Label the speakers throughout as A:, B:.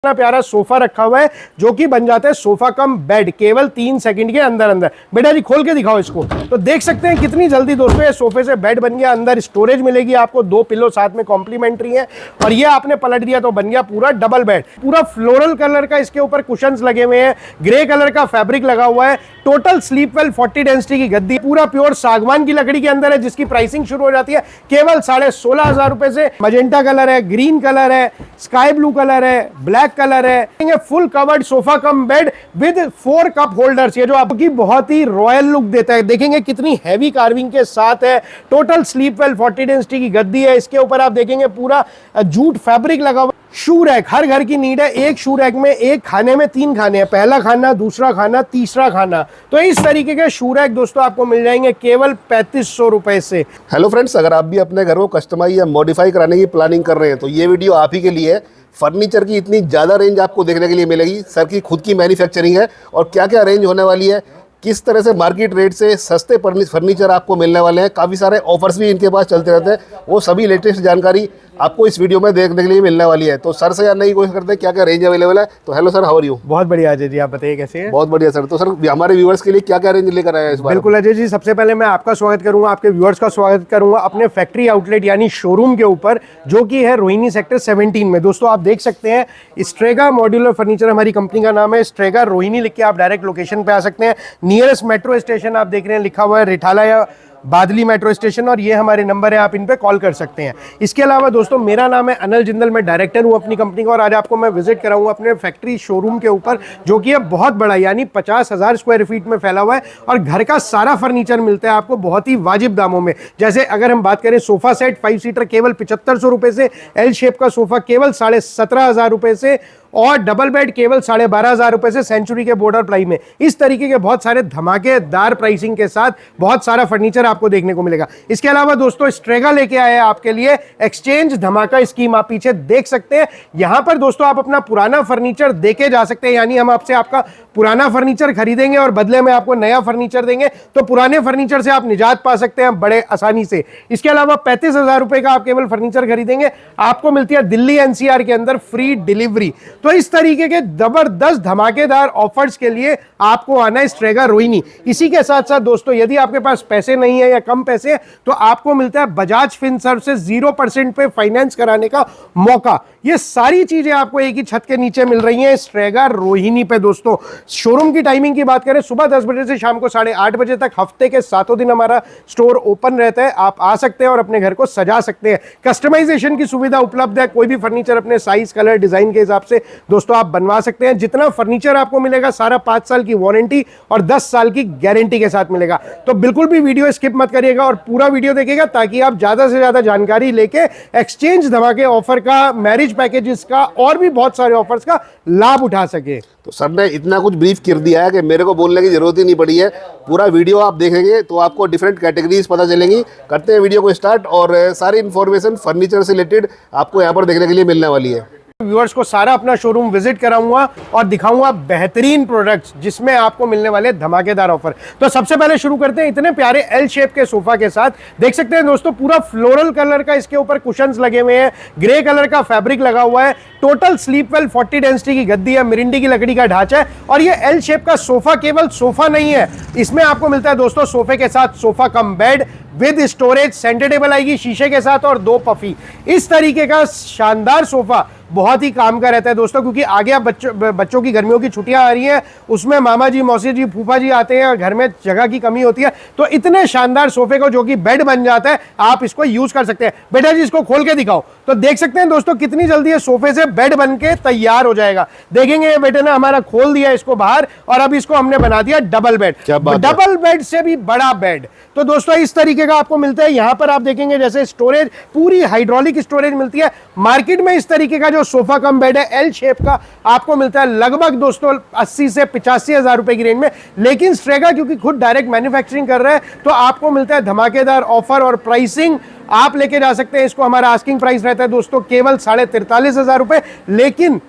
A: इतना प्यारा सोफा रखा हुआ है जो कि बन जाता है सोफा कम बेड केवल 3 सेकंड के अंदर अंदर। बेटा जी खोल के दिखाओ इसको। तो देख सकते हैं कितनी जल्दी दोस्तों ये सोफे से बेड बन गया। अंदर स्टोरेज मिलेगी आपको, 2 पिलो साथ में कॉम्प्लीमेंट्री है और ये आपने पलट दिया तो बन गया पूरा डबल बेड। पूरा फ्लोरल कलर का इसके ऊपर कुशन्स लगे हुए हैं, ग्रे कलर का फैब्रिक लगा हुआ है। टोटल स्लीप वेल 40 डेंसिटी की गद्दी, पूरा प्योर सागवान की लकड़ी के अंदर है, जिसकी प्राइसिंग शुरू हो जाती है केवल 16,500 रुपए से। मजेंटा कलर है, ग्रीन कलर है, स्काई ब्लू कलर है, ब्लैक कलर है। Full covered sofa cum bed with 4 cup holders, ये जो आपकी बहुत ही रॉयल लुक देता है। देखेंगे कितनी हैवी कार्विंग के साथ है। टोटल स्लीप वेल 40 डेंसिटी की गद्दी है। इसके ऊपर आप देखेंगे पूरा जूट फैब्रिक लगा हुआ। शू रैक हर घर की नीड है। एक शू रैक में एक खाने में 3 खाने हैं, पहला खाना, दूसरा खाना, तीसरा खाना। तो इस तरीके के शू रैक दोस्तों आपको मिल जाएंगे केवल 3500 रुपए से।
B: हेलो फ्रेंड्स, अगर आप भी अपने घर को कस्टमाइज या मॉडिफाई कराने की प्लानिंग कर रहे हैं तो ये वीडियो आप ही के लिए है। फर्नीचर की इतनी ज़्यादा रेंज आपको देखने के लिए मिलेगी। सर की खुद की मैन्युफैक्चरिंग है और क्या क्या रेंज होने वाली है, किस तरह से मार्केट रेट से सस्ते फर्नीचर आपको मिलने वाले हैं, काफ़ी सारे ऑफर्स भी इनके पास चलते रहते हैं, वो सभी लेटेस्ट जानकारी आपको इस वीडियो में देखने के लिए मिलने वाली है। तो सर से जानने की कोशिश करते हैं क्या क्या रेंज अवेलेबल है। तो hello sir, how are you?
A: बहुत बढ़िया अजय जी, आप बताइए कैसे हैं?
B: बहुत बढ़िया सर। तो सर हमारे व्यूअर्स के लिए क्या क्या रेंज लेकर आया है इस बार?
A: बिल्कुल अजय जी, सबसे पहले मैं आपका स्वागत करूंगा, आपके व्यूअर्स का स्वागत करूंगा अपने फैक्ट्री आउटलेट यानी शोरूम के ऊपर, जो कि है रोहिणी सेक्टर 17 में। दोस्तों आप देख सकते हैं स्ट्रेगा मॉड्यूलर फर्नीचर हमारी कंपनी का नाम है। स्ट्रेगा रोहिणी लिख के आप डायरेक्ट लोकेशन पे आ सकते हैं। नियरेस्ट मेट्रो स्टेशन आप देख रहे हैं लिखा हुआ है रिठाला या बादली मेट्रो स्टेशन, और ये हमारे नंबर है, आप इन पे कॉल कर सकते हैं। इसके अलावा दोस्तों मेरा नाम है अनिल जिंदल, मैं डायरेक्टर हूं अपनी कंपनी का, और आज आपको मैं विजिट कराऊंगा अपने फैक्ट्री शोरूम के ऊपर, जो कि है बहुत बड़ा यानी 50,000 स्क्वायर फीट में फैला हुआ है और घर का सारा फर्नीचर मिलता है आपको बहुत ही वाजिब दामों में। जैसे अगर हम बात करें सोफा सेट 5 सीटर केवल 7500 रुपए से, एल शेप का सोफा केवल 17,500 रुपए से, और डबल बेड केवल 12,500 रुपए से सेंचुरी के बॉर्डर प्राइस में। इस तरीके के बहुत सारे धमाकेदार प्राइसिंग के साथ बहुत सारा फर्नीचर आपको देखने को मिलेगा। इसके अलावा दोस्तों स्ट्रेगा लेके आए हैं आपके लिए एक्सचेंज धमाका स्कीम, आप पीछे देख सकते हैं। यहां पर दोस्तों आप अपना पुराना फर्नीचर देके जा सकते हैं, यानी हम आपसे आपका पुराना फर्नीचर खरीदेंगे और बदले में आपको नया फर्नीचर देंगे, तो पुराने फर्नीचर से आप निजात पा सकते हैं बड़े आसानी से। इसके अलावा 35,000 रुपए का आप केवल फर्नीचर खरीदेंगे, आपको मिलती है दिल्ली एनसीआर के अंदर फ्री डिलीवरी। तो इस तरीके के जबरदस्त धमाकेदार ऑफर्स के लिए आपको आना है स्ट्रेगा रोहिणी। इसी के साथ साथ दोस्तों यदि आपके पास पैसे नहीं है या कम पैसे हैं तो आपको मिलता है बजाज फिनसर्व से 0% पे फाइनेंस कराने का मौका। ये सारी चीजें आपको एक ही छत के नीचे मिल रही हैं स्ट्रेगा रोहिणी पे। दोस्तों शोरूम की टाइमिंग की बात करें, सुबह 10 बजे से शाम को 8:30 बजे तक हफ्ते के 7 दिन हमारा स्टोर ओपन रहता है। आप आ सकते हैं और अपने घर को सजा सकते हैं। कस्टमाइजेशन की सुविधा उपलब्ध है, कोई भी फर्नीचर अपने साइज, कलर, डिजाइन के हिसाब से दोस्तों आप बनवा सकते हैं। जितना फर्नीचर आपको मिलेगा सारा 5 साल की वारंटी और 10 साल की गारंटी के साथ मिलेगा। तो बिल्कुल भी वीडियो स्किप मत करिएगा और पूरा वीडियो देखिएगा ताकि आप ज्यादा से ज्यादा जानकारी लेके एक्सचेंज धमाके ऑफर का, मैरिज पैकेजेस का और भी बहुत सारे ऑफर्स का लाभ उठा सके।
B: तो सर ने इतना कुछ ब्रीफ कर दिया है कि मेरे को बोलने की जरूरत ही नहीं पड़ी है। पूरा वीडियो आप देखेंगे तो आपको डिफरेंट कैटेगरीज पता चलेंगी। करते हैं वीडियो को स्टार्ट और सारी इन्फॉर्मेशन फर्नीचर से रिलेटेड आपको यहाँ पर देखने के लिए मिलने वाली है।
A: व्यूअर्स को सारा अपना शोरूम विजिट कराऊंगा और दिखाऊंगा बेहतरीन प्रोडक्ट्स जिसमें आपको मिलने वाले धमाकेदार ऑफर। तो सबसे पहले शुरू करते हैं इतने प्यारे एल शेप के सोफा के साथ। देख सकते हैं दोस्तों पूरा फ्लोरल कलर का इसके ऊपर कुशन्स लगे हुए हैं, ग्रे कलर का फैब्रिक लगा हुआ है। टोटल स्लीप वेल 40 डेंसिटी की गद्दी है, मिरिंडी की लकड़ी का ढांचा है। और ये एल शेप का सोफा केवल सोफा नहीं है, इसमें आपको मिलता है दोस्तों सोफे के साथ sofa cum bed with storage, centre table आएगी शीशे के साथ और 2 पफी। इस तरीके का शानदार सोफा बहुत ही काम का रहता है दोस्तों, क्योंकि आगे आप बच्चों की गर्मियों की छुट्टियां आ रही हैं, उसमें मामा जी, मौसी जी, फूफा जी आते हैं और घर में जगह की कमी होती है। तो इतने शानदार सोफे को जो कि बेड बन जाता है, आप इसको यूज कर सकते हैं। बेटा जी इसको खोल के दिखाओ। तो देख सकते हैं दोस्तों कितनी जल्दी ये सोफे से बेड बन के तैयार हो जाएगा। देखेंगे ये बेटे ने हमारा खोल दिया इसको बाहर और अब इसको हमने बना दिया डबल बेड। डबल बेड से भी बड़ा बेड। तो दोस्तों इस तरीके का आपको मिलता है। यहां पर आप देखेंगे जैसे स्टोरेज पूरी हाइड्रोलिक स्टोरेज मिलती है। मार्केट में इस तरीके का जो सोफा कम बेड है एल शेप का आपको मिलता है लगभग दोस्तों 80 से 85,000 रुपए की रेंज में। लेकिन स्ट्रेगा क्योंकि खुद डायरेक्ट मैन्युफैक्चरिंग कर रहा है तो आपको मिलता है धमाकेदार ऑफर और प्राइसिंग आप लेके जा सकते हैं इसको। हमारा आस्किंग प्राइस रहता है दोस्तों केवल 43,500 रुपए, लेकिन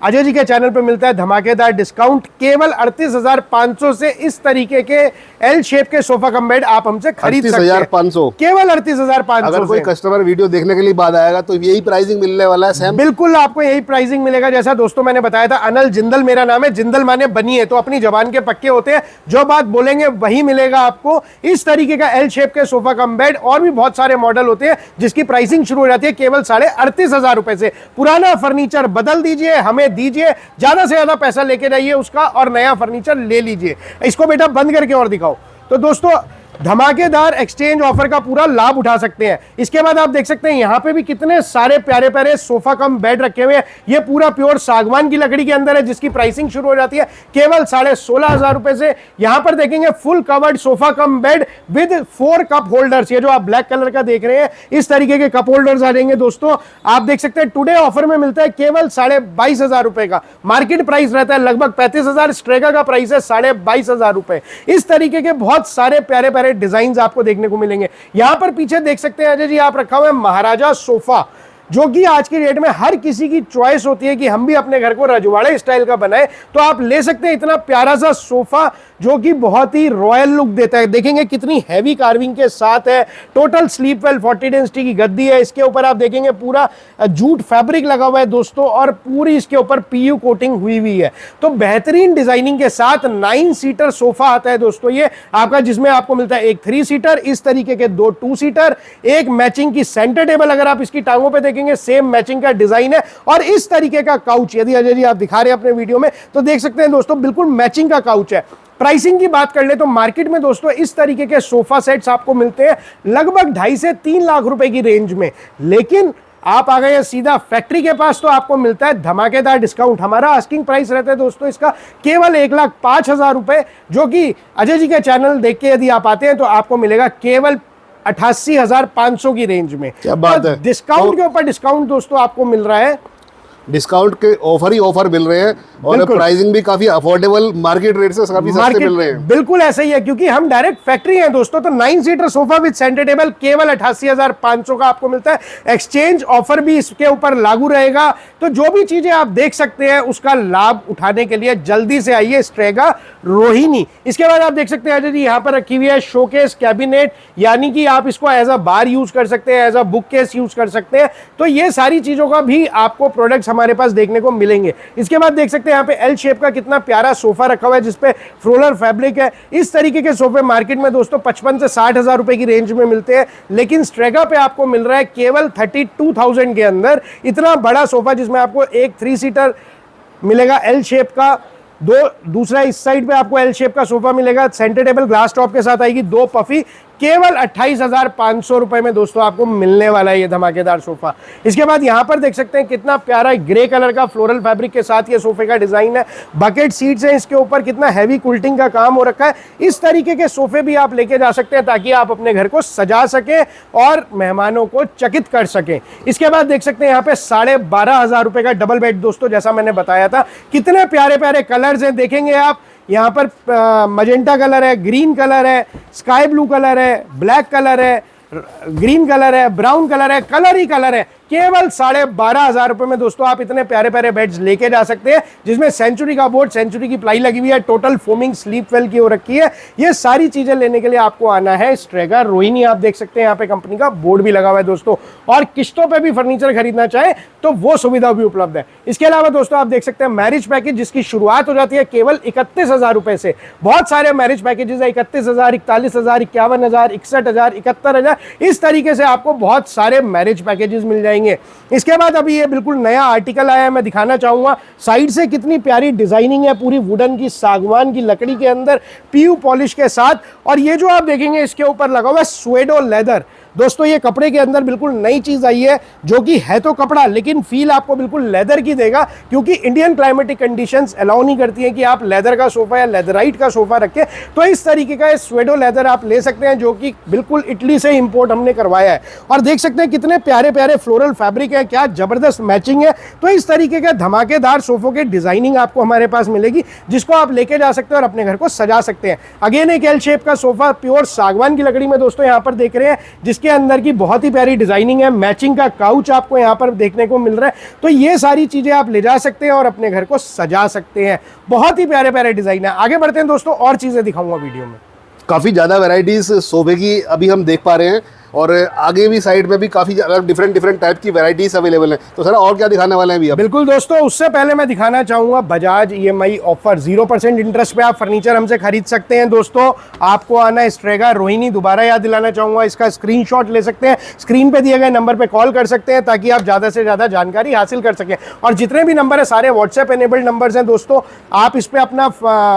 A: अजय जी के चैनल पे मिलता है धमाकेदार डिस्काउंट केवल 38,500 से। इस तरीके के एल शेप के सोफा कम बेड आप हमसे खरीद सकते हैं
B: 38,500
A: केवल 38,500।
B: अगर कोई कस्टमर वीडियो देखने के लिए बाद आएगा तो यही प्राइसिंग मिलने वाला है सैम?
A: बिल्कुल आपको यही प्राइसिंग मिलेगा। जैसा दोस्तों मैंने बताया था, अनल जिंदल मेरा नाम है, जिंदल माने बनिए, तो अपनी जबान के पक्के होते हैं, जो बात बोलेंगे वही मिलेगा आपको। इस तरीके का एल शेप के सोफा कम बेड और भी बहुत सारे मॉडल होते हैं जिसकी प्राइसिंग शुरू हो जाती है केवल 38,500 रुपए से। पुराना फर्नीचर बदल दीजिए, हमें दीजिए, ज्यादा से ज्यादा पैसा लेके जाइए उसका और नया फर्नीचर ले लीजिए। इसको बेटा बंद करके और दिखाओ। तो दोस्तों धमाकेदार एक्सचेंज ऑफर का पूरा लाभ उठा सकते हैं। इसके बाद आप देख सकते हैं यहां पे भी कितने सारे प्यारे प्यारे सोफा कम बेड रखे हुए हैं। ये पूरा प्योर सागवान की लकड़ी के अंदर है जिसकी प्राइसिंग शुरू हो जाती है केवल 16,500 रुपए से। यहां पर देखेंगे full covered sofa cum bed with 4 cup holders. ये जो आप ब्लैक कलर का देख रहे हैं इस तरीके के कप होल्डर्स आ जाएंगे दोस्तों। आप देख सकते हैं टुडे ऑफर में मिलता है केवल 22,500 रुपए का। मार्केट प्राइस रहता है लगभग 35,000, स्ट्रेगा का प्राइस है 22,500 रुपए। इस तरीके के बहुत सारे प्यारे डिजाइन आपको देखने को मिलेंगे। यहां पर पीछे देख सकते हैं अजय जी आप रखा हुआ है महाराजा सोफा, जो कि आज की डेट में हर किसी की चॉइस होती है कि हम भी अपने घर को रजवाड़े स्टाइल का बनाए, तो आप ले सकते हैं इतना प्यारा सा सोफा जो कि बहुत ही रॉयल लुक देता है। देखेंगे कितनी हैवी कार्विंग के साथ है। टोटल स्लीप वेल 40 डेंसिटी की गद्दी है। इसके ऊपर आप देखेंगे पूरा जूट फैब्रिक लगा हुआ है दोस्तों और पूरी इसके ऊपर पीयू कोटिंग हुई हुई है। तो बेहतरीन डिजाइनिंग के साथ 9 सीटर सोफा आता है दोस्तों ये आपका, जिसमें आपको मिलता है एक 3 सीटर, इस तरीके के 2 2 सीटर, एक मैचिंग की सेंटर टेबल, अगर आप इसकी टांगों पे देखेंगे सेम मैचिंग का डिजाइन है, और इस तरीके का काउच यदि अजय जी आप दिखा रहे हैं अपने वीडियो में तो देख सकते हैं दोस्तों बिल्कुल मैचिंग का काउच है। प्राइसिंग की बात कर ले तो मार्केट में दोस्तों इस तरीके के सोफा सेट्स आपको मिलते हैं लगभग 2.5 से 3 लाख रुपए की रेंज में, लेकिन आप आ गए सीधा फैक्ट्री के पास तो आपको मिलता है धमाकेदार डिस्काउंट। हमारा आस्किंग प्राइस रहता है दोस्तों इसका केवल 1,05,000 रुपए, जो कि अजय जी के चैनल देख के यदि आप आते हैं तो आपको मिलेगा केवल 88,500 की रेंज में।
B: क्या बात है।
A: डिस्काउंट के ऊपर डिस्काउंट दोस्तों आपको मिल रहा है।
B: डिस्काउंट के ऑफर ही ऑफर मिल रहे हैं और प्राइसिंग भी काफी अफोर्डेबल मार्केट रेट से काफी सस्ते मिल रहे हैं।
A: बिल्कुल ऐसा ही है क्योंकि हम डायरेक्ट फैक्ट्री हैं दोस्तों। तो 9 seater sofa with centre table केवल 88,500 का आपको मिलता है। एक्सचेंज ऑफर भी इसके ऊपर लागू रहेगा। तो जो भी चीजें आप देख सकते हैं उसका लाभ उठाने के लिए जल्दी से आइए स्ट्रेगा रोहिणी। इसके बाद आप देख सकते हैं अजय जी यहाँ पर रखी हुई है शोकेस कैबिनेट, यानी कि आप इसको एज अ बार यूज कर सकते हैं, as a book case use कर सकते हैं। तो ये सारी चीजों का भी आपको प्रोडक्ट्स हमारे पास देखने को मिलेंगे। इसके बाद देख सकते हैं यहाँ पे एल शेप का कितना प्यारा सोफा रखा हुआ है जिसपे फ्लोरल फैब्रिक है। इस तरीके के सोफे मार्केट में दोस्तों 55 से 60,000 रुपए की रेंज में मिलते हैं, लेकिन स्ट्रेगा पे आपको मिल रहा है केवल 32,000 के अंदर इतना बड़ा सोफा, जिसमें आपको एक 3 सीटर मिलेगा एल शेप का, दूसरा इस साइड पे आपको एल शेप का सोफा मिलेगा, सेंटर टेबल ग्लास टॉप के साथ आएगी, 2 पफी, केवल 28,500 रुपए में दोस्तों आपको मिलने वाला है ये धमाकेदार सोफा। इसके बाद यहां पर देख सकते हैं कितना प्यारा ग्रे कलर का फ्लोरल फैब्रिक के साथ ये सोफे का डिजाइन है। बकेट सीट्स हैं इसके ऊपर, कितना हैवी कुल्टिंग का काम हो रखा है। इस तरीके के सोफे भी आप लेके जा सकते हैं ताकि आप अपने घर को सजा सके और मेहमानों को चकित कर सके। इसके बाद देख सकते हैं यहाँ पे 12,500 रुपए का डबल बेड दोस्तों, जैसा मैंने बताया था। कितने प्यारे प्यारे कलर्स हैं देखेंगे आप यहाँ पर, मजेंटा कलर है, ग्रीन कलर है, स्काई ब्लू कलर है, ब्लैक कलर है, ग्रीन कलर है, ब्राउन कलर है, कलर ही कलर है। केवल 12,500 रुपए में दोस्तों आप इतने प्यारे प्यारे बेड्स लेके जा सकते हैं, जिसमें सेंचुरी का बोर्ड, सेंचुरी की प्लाई लगी हुई है, टोटल फोमिंग स्लीप वेल की हो रखी है। ये सारी चीजें लेने के लिए आपको आना है स्ट्रेगा रोहिणी। आप देख सकते हैं यहाँ पे कंपनी का बोर्ड भी लगा हुआ है दोस्तों, और किस्तों पे भी फर्नीचर खरीदना चाहे तो वो सुविधा भी उपलब्ध है। इसके अलावा दोस्तों आप देख सकते हैं मैरिज पैकेज, जिसकी शुरुआत हो जाती है केवल 31,000 रुपए से। बहुत सारे मैरिज पैकेजेस है, 31,000, 41,000, 51,000, 61,000, 71,000, इस तरीके से आपको बहुत सारे मैरिज पैकेजेस मिल जाएंगे। इसके बाद अभी ये बिल्कुल नया आर्टिकल आया है, मैं दिखाना चाहूंगा। साइड से कितनी प्यारी डिजाइनिंग है, पूरी वुडन की सागवान की लकड़ी के अंदर पीयू पॉलिश के साथ, और ये जो आप देखेंगे इसके ऊपर लगा हुआ है स्वेडो लेदर। दोस्तों ये कपड़े के अंदर बिल्कुल नई चीज आई है, जो कि है तो कपड़ा लेकिन फील आपको बिल्कुल लेदर की देगा, क्योंकि इंडियन क्लाइमेटिक कंडीशंस अलाउ नहीं करती हैं कि आप लेदर का सोफा या लेदराइट का सोफा रखें। तो इस तरीके का स्वेडो लेदर आप ले सकते हैं, जो कि बिल्कुल इटली से इंपोर्ट हमने करवाया है। और देख सकते हैं कितने प्यारे प्यारे फ्लोरल फैब्रिक है, क्या जबरदस्त मैचिंग है। तो इस तरीके का धमाकेदार सोफों के डिजाइनिंग आपको हमारे पास मिलेगी, जिसको आप लेके जा सकते हैं और अपने घर को सजा सकते हैं। अगेन एक एल शेप का सोफा प्योर सागवान की लकड़ी में दोस्तों यहाँ पर देख रहे हैं, जिसकी जिसके अंदर की बहुत ही प्यारी डिजाइनिंग है, मैचिंग का काउच आपको यहाँ पर देखने को मिल रहा है। तो ये सारी चीजें आप ले जा सकते हैं और अपने घर को सजा सकते हैं। बहुत ही प्यारे प्यारे डिजाइन है। आगे बढ़ते हैं दोस्तों, और चीजें दिखाऊंगा वीडियो में।
B: काफ़ी ज़्यादा वैरायटीज़ सोफे की अभी हम देख पा रहे हैं, और आगे भी साइड में भी काफ़ी डिफरेंट टाइप की वैरायटीज़ अवेलेबल हैं। तो सर और क्या दिखाने वाले हैं अभी?
A: बिल्कुल दोस्तों, उससे पहले मैं दिखाना चाहूंगा बजाज EMI ऑफर 0% इंटरेस्ट पे आप फर्नीचर हमसे खरीद सकते हैं। दोस्तों आपको आना है स्ट्रेगा रोहिणी, दोबारा याद दिलाना चाहूंगा, इसका स्क्रीनशॉट ले सकते हैं, स्क्रीन पे दिए गए नंबर पे कॉल कर सकते हैं ताकि आप ज़्यादा से ज़्यादा जानकारी हासिल कर सकें। और जितने भी नंबर है सारे व्हाट्सएप एनेबल्ड नंबर्स हैं दोस्तों। आप इस पर अपना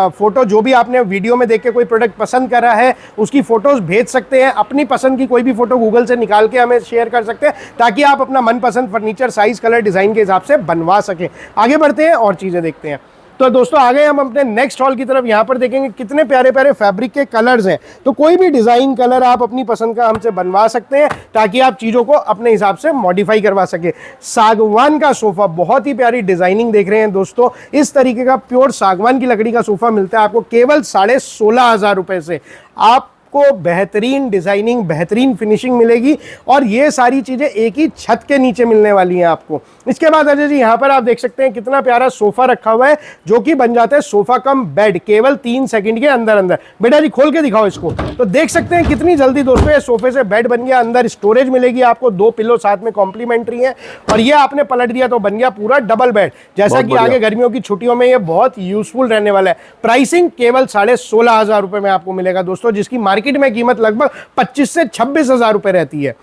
A: फोटो, जो भी आपने वीडियो में देख के कोई प्रोडक्ट पसंद करा है उसकी फोटोज भेज सकते हैं। अपनी पसंद की कोई भी फोटो गूगल से निकाल के हमें शेयर कर सकते हैं ताकि आप अपना मनपसंद फर्नीचर साइज, कलर, डिजाइन के हिसाब से बनवा सकें। आगे बढ़ते हैं और चीजें देखते हैं। तो दोस्तों आगे हम अपने नेक्स्ट हॉल की तरफ यहाँ पर देखेंगे कितने प्यारे प्यारे फैब्रिक के कलर्स हैं। तो कोई भी डिजाइन कलर आप अपनी पसंद का हमसे बनवा सकते हैं ताकि आप चीजों को अपने हिसाब से मॉडिफाई करवा सके। सागवान का सोफा, बहुत ही प्यारी डिजाइनिंग देख रहे हैं दोस्तों। इस तरीके का प्योर सागवान की लकड़ी का सोफा मिलता है आपको केवल 16,500 रुपए से। आप को बेहतरीन डिजाइनिंग, बेहतरीन फिनिशिंग मिलेगी और ये सारी चीजें एक ही छत के नीचे मिलने वाली हैं आपको। इसके बाद अजय जी यहाँ पर आप देख सकते हैं कितना प्यारा सोफा रखा हुआ है जो कि बन जाता है सोफा कम बेड केवल 3 सेकंड के अंदर अंदर। बेटा जी खोल के दिखाओ इसको। तो देख सकते हैं कितनी जल्दी दोस्तों ये सोफे से बेड बन गया। अंदर स्टोरेज मिलेगी आपको, 2 पिलो साथ में कॉम्प्लीमेंट्री है और ये आपने पलट दिया तो बन गया पूरा डबल बेड। जैसा कि आगे गर्मियों की छुट्टियों में ये बहुत यूजफुल रहने वाला है। प्राइसिंग केवल 16,500 रुपए में आपको मिलेगा दोस्तों, जिसकी मार्केट में कीमत लगभग 25 से 26,000 रुपए रहती है।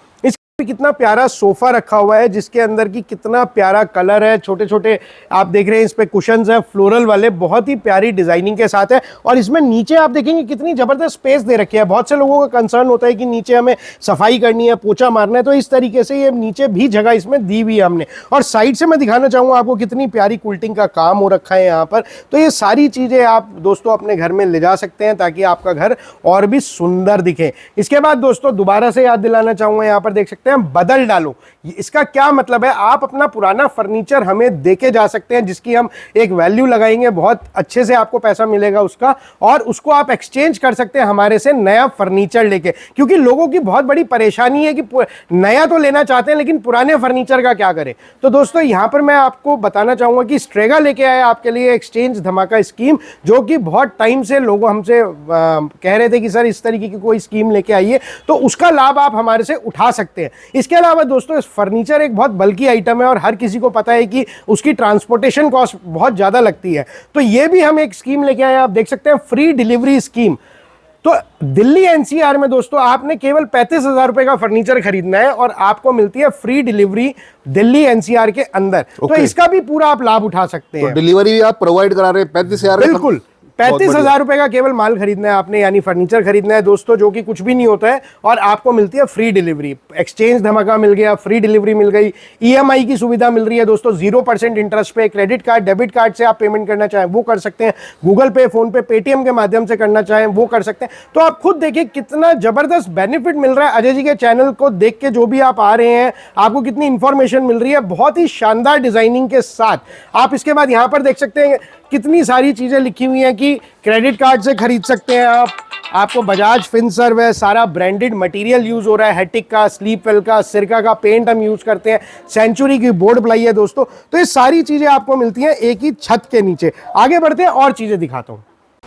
A: कितना प्यारा सोफा रखा हुआ है जिसके अंदर की कितना प्यारा कलर है, छोटे छोटे आप देख रहे हैं इस पे कुशन्स हैं फ्लोरल वाले, बहुत ही प्यारी डिजाइनिंग के साथ है। और इसमें नीचे आप देखेंगे कितनी जबरदस्त स्पेस दे रखी है। बहुत से लोगों का कंसर्न होता है कि नीचे हमें सफाई करनी है, पोछा मारना है, तो इस तरीके से ये नीचे भी जगह इसमें दी हुई है हमने। और साइड से मैं दिखाना चाहूंगा आपको कितनी प्यारी कुल्टिंग का काम हो रखा है यहाँ पर। तो ये सारी चीजें आप दोस्तों अपने घर में ले जा सकते हैं ताकि आपका घर और भी सुंदर दिखे। इसके बाद दोस्तों दोबारा से याद दिलाना चाहूंगा, यहाँ पर देख सकते हैं बदल डालो। इसका क्या मतलब है, आप अपना पुराना फर्नीचर हमें देके जा सकते हैं जिसकी हम एक वैल्यू लगाएंगे, बहुत अच्छे से आपको पैसा मिलेगा उसका, और उसको आप एक्सचेंज कर सकते हैं हमारे से नया फर्नीचर लेके। क्योंकि लोगों की बहुत बड़ी परेशानी है कि नया तो लेना चाहते हैं लेकिन पुराने फर्नीचर का क्या करें। तो दोस्तों यहां पर मैं आपको बताना चाहूंगा कि स्ट्रेगा लेके आया आपके लिए एक्सचेंज धमाका स्कीम, जो कि बहुत टाइम से लोग हमसे कह रहे थे कि सर इस तरीके की कोई स्कीम लेके आइए, तो उसका लाभ आप हमारे से उठा सकते हैं। इसके अलावा दोस्तों फर्नीचर एक बहुत बल्कि आइटम है और हर किसी को पता है कि उसकी ट्रांसपोर्टेशन कॉस्ट बहुत ज्यादा लगती है। तो ये भी हम एक स्कीम लेके आए, आप देख सकते हैं फ्री डिलीवरी स्कीम। तो दिल्ली NCR में दोस्तों आपने केवल 35,000 रुपए का फर्नीचर खरीदना है और आपको मिलती है फ्री डिलीवरी दिल्ली NCR के अंदर। तो इसका भी पूरा आप लाभ उठा सकते हैं।
B: तो डिलीवरी भी आप प्रोवाइड करा रहे हैं 35,000?
A: बिल्कुल, 35,000 रुपए का केवल माल खरीदना है आपने, यानी फर्नीचर खरीदना है दोस्तों, जो कि कुछ भी नहीं होता है, और आपको मिलती है फ्री डिलीवरी। एक्सचेंज धमाका मिल गया, फ्री डिलीवरी मिल गई, EMI की सुविधा मिल रही है दोस्तों 0% इंटरेस्ट पे। क्रेडिट कार्ड, डेबिट कार्ड से आप पेमेंट करना चाहें वो कर सकते हैं, गूगल पे, फोन पे, पेटीएम के माध्यम से करना चाहें वो कर सकते हैं। तो आप खुद देखिए कितना जबरदस्त बेनिफिट मिल रहा है। अजय जी के चैनल को देख के जो भी आप आ रहे हैं, आपको कितनी इंफॉर्मेशन मिल रही है बहुत ही शानदार डिजाइनिंग के साथ। आप इसके बाद यहां पर देख सकते हैं कितनी सारी चीजें लिखी हुई हैं कि क्रेडिट कार्ड से खरीद सकते हैं आप। आपको बजाज फिनसर्व है, सारा ब्रांडेड मटेरियल यूज हो रहा है, हेटिक का, स्लीपवेल का, सिरका का पेंट हम यूज करते हैं, सेंचुरी की बोर्ड प्लाई है दोस्तों। तो ये सारी चीजें आपको मिलती हैं एक ही छत के नीचे। आगे बढ़ते हैं और चीजें दिखाता हूँ।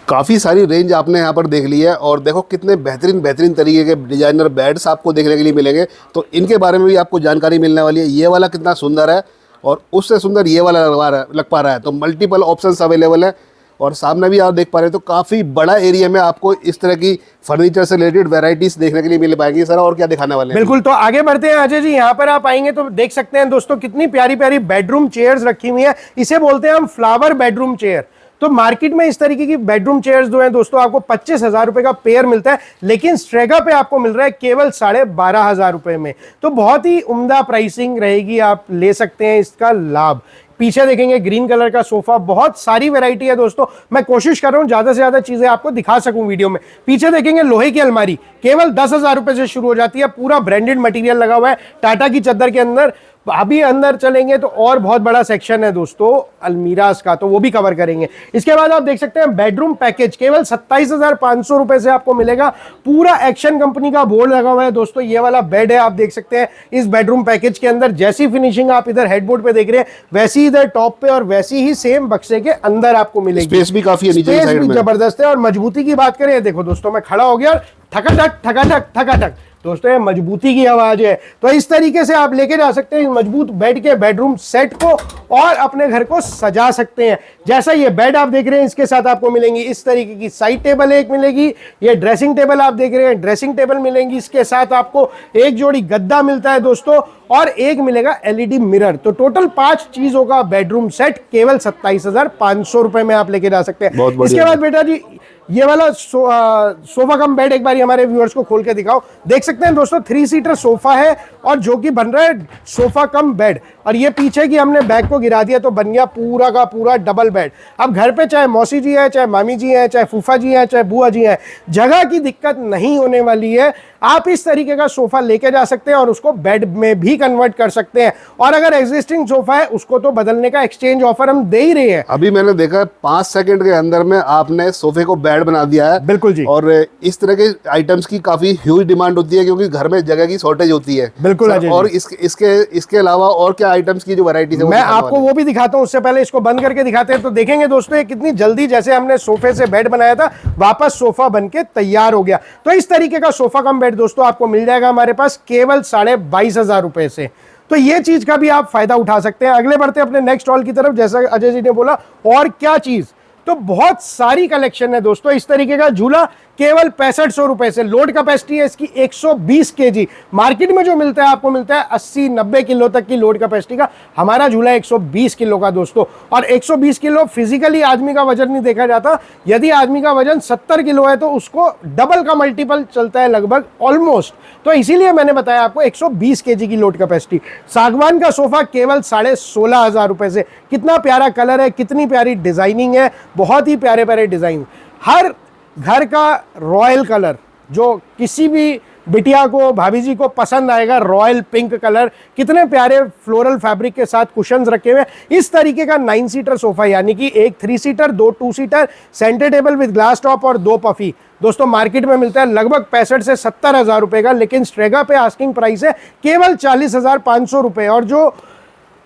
B: काफ़ी सारी रेंज आपने यहाँ पर देख ली है और देखो कितने बेहतरीन तरीके के डिजाइनर बेड्स आपको देखने के लिए मिलेंगे। तो इनके बारे में भी आपको जानकारी मिलने वाली है। ये वाला कितना सुंदर है और उससे सुंदर ये वाला लग पा रहा है। तो मल्टीपल ऑप्शंस अवेलेबल है और सामने भी आप देख पा रहे हैं। तो काफ़ी बड़ा एरिया में आपको इस तरह की फर्नीचर से रिलेटेड वैरायटीज देखने के लिए मिल पाएंगी। सर और क्या दिखाने वाले हैं?
A: बिल्कुल, तो आगे बढ़ते हैं अजय जी। यहाँ पर आप आएंगे तो देख सकते हैं दोस्तों कितनी प्यारी प्यारी बेडरूम चेयर्स रखी हुई है। इसे बोलते हैं हम फ्लावर बेडरूम चेयर। तो मार्केट में इस तरीके की बेडरूम चेयर्स जो है दोस्तों आपको 25,000 रुपए का पेयर मिलता है, लेकिन स्ट्रेगा पे आपको मिल रहा है केवल 12,500 रुपए में। तो बहुत ही उम्दा प्राइसिंग रहेगी, आप ले सकते हैं इसका लाभ। पीछे देखेंगे ग्रीन कलर का सोफा, बहुत सारी वैरायटी है दोस्तों। मैं कोशिश कर रहा हूं ज्यादा से ज्यादा चीजें आपको दिखा सकूं वीडियो में। पीछे देखेंगे लोहे की अलमारी, केवल 10,000 रुपए से शुरू हो जाती है, पूरा ब्रांडेड मटेरियल लगा हुआ है, टाटा की चद्दर के अंदर अभी अंदर चलेंगे तो और बहुत बड़ा सेक्शन है दोस्तों अलमीराज का, तो वो भी कवर करेंगे। इसके बाद आप देख सकते हैं बेडरूम पैकेज केवल 27,500 रुपए से आपको मिलेगा। पूरा एक्शन कंपनी का बोर्ड लगा हुआ है दोस्तों। ये वाला बेड है, आप देख सकते हैं इस बेडरूम पैकेज के अंदर जैसी फिनिशिंग आप इधर हेडबोर्ड पे देख रहे हैं वैसी इधर टॉप पे और वैसी ही सेम बक्से के अंदर आपको मिलेगी।
B: स्पेस भी काफी है, नीचे साइड में
A: जबरदस्त है। और मजबूती की बात करें, देखो दोस्तों मैं खड़ा हो गया और ठकाठक ठकाठक ठकाठक दोस्तों ये मजबूती की आवाज है। तो इस तरीके से आप लेके जा सकते हैं इस मजबूत बेड के बेडरूम सेट को और अपने घर को सजा सकते हैं। जैसा ये बेड आप देख रहे हैं इसके साथ आपको मिलेंगी इस तरीके की साइड टेबल एक मिलेगी। ये ड्रेसिंग टेबल आप देख रहे हैं, ड्रेसिंग टेबल मिलेंगी। इसके साथ आपको एक जोड़ी गद्दा मिलता है दोस्तों और एक मिलेगा एलईडी मिरर। तो टोटल 5 चीजों का बेडरूम सेट केवल 27,500 रुपए में आप लेके जा सकते हैं। इसके बाद बेटा जी ये वाला सोफा कम बेड एक बार हमारे व्यूअर्स को खोल के दिखाओ। देख सकते हैं दोस्तों 3 सीटर सोफा है और जो कि बन रहा है सोफा कम बेड। और ये पीछे की हमने बैग को गिरा दिया तो बन गया पूरा का पूरा डबल बेड। अब घर पे चाहे मौसी जी है, चाहे मामी जी है, चाहे फूफा जी है, चाहे बुआ जी है, जगह की दिक्कत नहीं होने वाली है। आप इस तरीके का सोफा लेके जा सकते हैं और उसको बेड में भी कन्वर्ट कर सकते हैं। और अगर एग्जिस्टिंग सोफा है उसको तो बदलने का एक्सचेंज ऑफर हम दे ही रहे हैं।
B: अभी मैंने देखा 5 सेकंड के अंदर में आपने सोफे को बेड बना दिया है।
A: बिल्कुल जी।
B: और इस तरह के आइटम्स की काफी ह्यूज डिमांड होती है क्योंकि घर में जगह की शॉर्टेज होती है।
A: बिल्कुल
B: सर, और इसके अलावा और क्या आइटम्स की जो वैरायटीज है
A: मैं आपको वो भी दिखाता हूं। उससे पहले इसको बंद करके दिखाते हैं तो देखेंगे दोस्तों ये कितनी जल्दी जैसे हमने सोफे से बेड बनाया था वापस सोफा बन के तैयार हो गया। तो इस तरीके का सोफा कम बेड दोस्तों आपको मिल जाएगा हमारे पास केवल 22,500 रुपए से। तो ये चीज का भी आप फायदा उठा सकते हैं। अगले बढ़ते हैं अपने नेक्स्ट हॉल की तरफ। जैसा अजय जी ने बोला और क्या चीज, तो बहुत सारी कलेक्शन है दोस्तों। इस तरीके का झूला केवल 6500 रुपए से। लोड कैपेसिटी है इसकी 120 केजी। मार्केट में जो मिलता है आपको मिलता है 80-90 किलो तक की लोड कैपेसिटी का। हमारा झूला 120 किलो का दोस्तों। और 120 किलो फिजिकली आदमी का वजन नहीं देखा जाता। यदि आदमी का वजन 70 किलो है तो उसको डबल का मल्टीपल चलता है लगभग ऑलमोस्ट। तो इसीलिए मैंने बताया आपको 120 केजी की लोड कैपेसिटी। सागवान का सोफा केवल 16,500 रुपए से। कितना प्यारा कलर है, कितनी प्यारी डिजाइनिंग है, बहुत ही प्यारे प्यारे डिजाइन। हर घर का रॉयल कलर जो किसी भी बिटिया को, भाभी जी को पसंद आएगा, रॉयल पिंक कलर। कितने प्यारे फ्लोरल फैब्रिक के साथ कुशन्स रखे हुए। इस तरीके का 9 सीटर सोफा यानी कि एक 3 seater, 2 2 seater, centre table with glass top और 2 पफी दोस्तों मार्केट में मिलता है लगभग 65 से 70,000 रुपए का। लेकिन स्ट्रेगा पे आस्किंग प्राइस है केवल 40,500 रुपए। और जो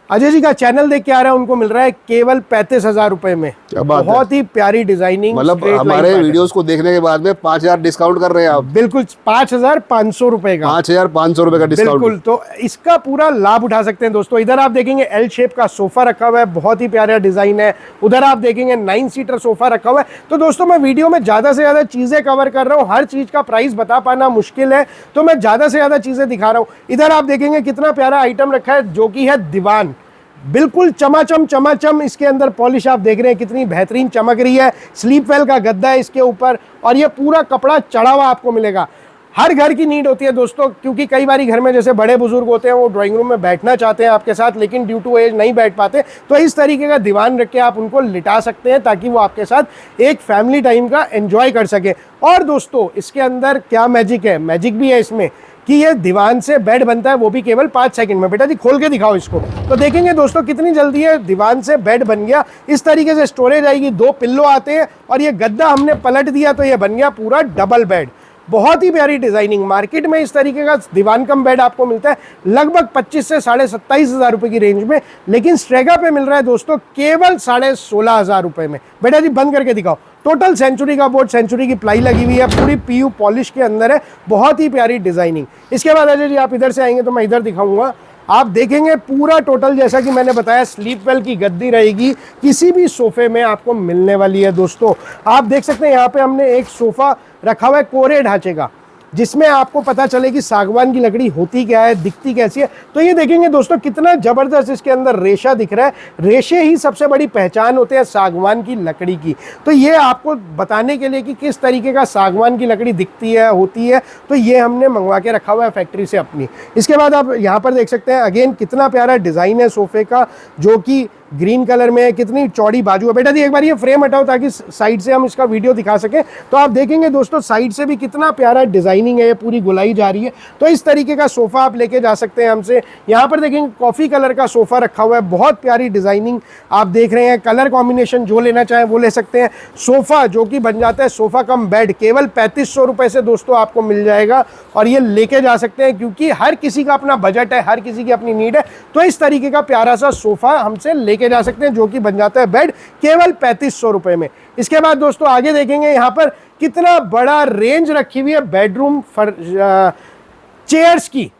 A: अजय जी का चैनल देख के आ रहा है उनको मिल रहा है केवल 35,000 रुपए में। बहुत ही प्यारी डिजाइनिंग।
B: मतलब हमारे वीडियोस को देखने के बाद में 5,000 डिस्काउंट कर रहे हैं आप।
A: बिल्कुल 5,500 रुपए का,
B: 5,500 रुपए का डिस्काउंट।
A: बिल्कुल, तो इसका पूरा लाभ उठा सकते हैं दोस्तों। इधर आप देखेंगे एल शेप का सोफा रखा हुआ है, बहुत ही प्यारा डिजाइन है। उधर आप देखेंगे 9 सीटर सोफा रखा हुआ है। तो दोस्तों मैं वीडियो में ज्यादा से ज्यादा चीजें कवर कर रहा हूँ। हर चीज का प्राइस बता पाना मुश्किल है तो मैं ज्यादा से ज्यादा चीजें दिखा रहा हूँ। इधर आप देखेंगे कितना प्यारा आइटम रखा है जो कि है दीवान। बिल्कुल चमाचम चमाचम इसके अंदर पॉलिश आप देख रहे हैं कितनी बेहतरीन चमक रही है। स्लीप वेल का गद्दा है इसके ऊपर और ये पूरा कपड़ा चढ़ा हुआ आपको मिलेगा। हर घर की नीड होती है दोस्तों, क्योंकि कई बार घर में जैसे बड़े बुजुर्ग होते हैं वो ड्राइंग रूम में बैठना चाहते हैं आपके साथ लेकिन ड्यू टू एज नहीं बैठ पाते। तो इस तरीके का दीवान रख के आप उनको लिटा सकते हैं ताकि वो आपके साथ एक फैमिली टाइम का एंजॉय कर सके। और दोस्तों इसके अंदर क्या मैजिक है, मैजिक भी है इसमें कि ये दीवान से बेड बनता है वो भी केवल 5 सेकंड में। बेटा जी खोल के दिखाओ इसको तो देखेंगे दोस्तों कितनी जल्दी है दीवान से बेड बन गया। इस तरीके से स्टोरेज आएगी, 2 पिल्लो आते हैं और ये गद्दा हमने पलट दिया तो ये बन गया पूरा डबल बेड। बहुत ही प्यारी डिजाइनिंग। मार्केट में इस तरीके का दीवान कम बेड आपको मिलता है लगभग 25 से 27,500 रुपए की रेंज में। लेकिन स्ट्रेगा पे मिल रहा है दोस्तों केवल 16,500 रुपए में। बेटा जी बंद करके दिखाओ। टोटल सेंचुरी का बोर्ड, सेंचुरी की प्लाई लगी हुई है, पूरी पीयू पॉलिश के अंदर है, बहुत ही प्यारी डिजाइनिंग। इसके बाद अजय जी आप इधर से आएंगे तो मैं इधर दिखाऊंगा। आप देखेंगे पूरा टोटल जैसा कि मैंने बताया स्लीप वेल की गद्दी रहेगी, किसी भी सोफे में आपको मिलने वाली है दोस्तों। आप देख सकते हैं यहाँ पे हमने एक सोफा रखा हुआ है कोरे ढांचे का जिसमें आपको पता चले कि सागवान की लकड़ी होती क्या है, दिखती कैसी है। तो ये देखेंगे दोस्तों कितना जबरदस्त इसके अंदर रेशा दिख रहा है। रेशे ही सबसे बड़ी पहचान होते हैं सागवान की लकड़ी की। तो ये आपको बताने के लिए कि किस तरीके का सागवान की लकड़ी दिखती है, होती है, तो ये हमने मंगवा के रखा हुआ है फैक्ट्री से अपनी। इसके बाद आप यहाँ पर देख सकते हैं अगेन कितना प्यारा डिजाइन है सोफे का जो कि ग्रीन कलर में है, कितनी चौड़ी बाजू है। बेटा दी एक बार ये फ्रेम हटाओ ताकि साइड से हम इसका वीडियो दिखा सकें। तो आप देखेंगे दोस्तों साइड से भी कितना प्यारा डिजाइनिंग है, ये पूरी गोलाई जा रही है। तो इस तरीके का सोफा आप लेके जा सकते हैं हमसे। यहाँ पर देखेंगे कॉफी कलर का सोफा रखा हुआ है, बहुत प्यारी डिजाइनिंग आप देख रहे हैं। कलर कॉम्बिनेशन जो लेना चाहें वो ले सकते हैं। सोफा जो कि बन जाता है सोफा कम बेड, केवल 3500 रुपए से दोस्तों आपको मिल जाएगा और ये लेके जा सकते हैं, क्योंकि हर किसी का अपना बजट है, हर किसी की अपनी नीड है। तो इस तरीके का प्यारा सा सोफा हमसे लेके जा सकते हैं जो कि बन जाता है बेड, केवल 3500 रुपए में। इसके बाद दोस्तों आगे देखेंगे यहाँ पर कितना बड़ा रेंज रखी हुई है बेडरूम चेयर्स की।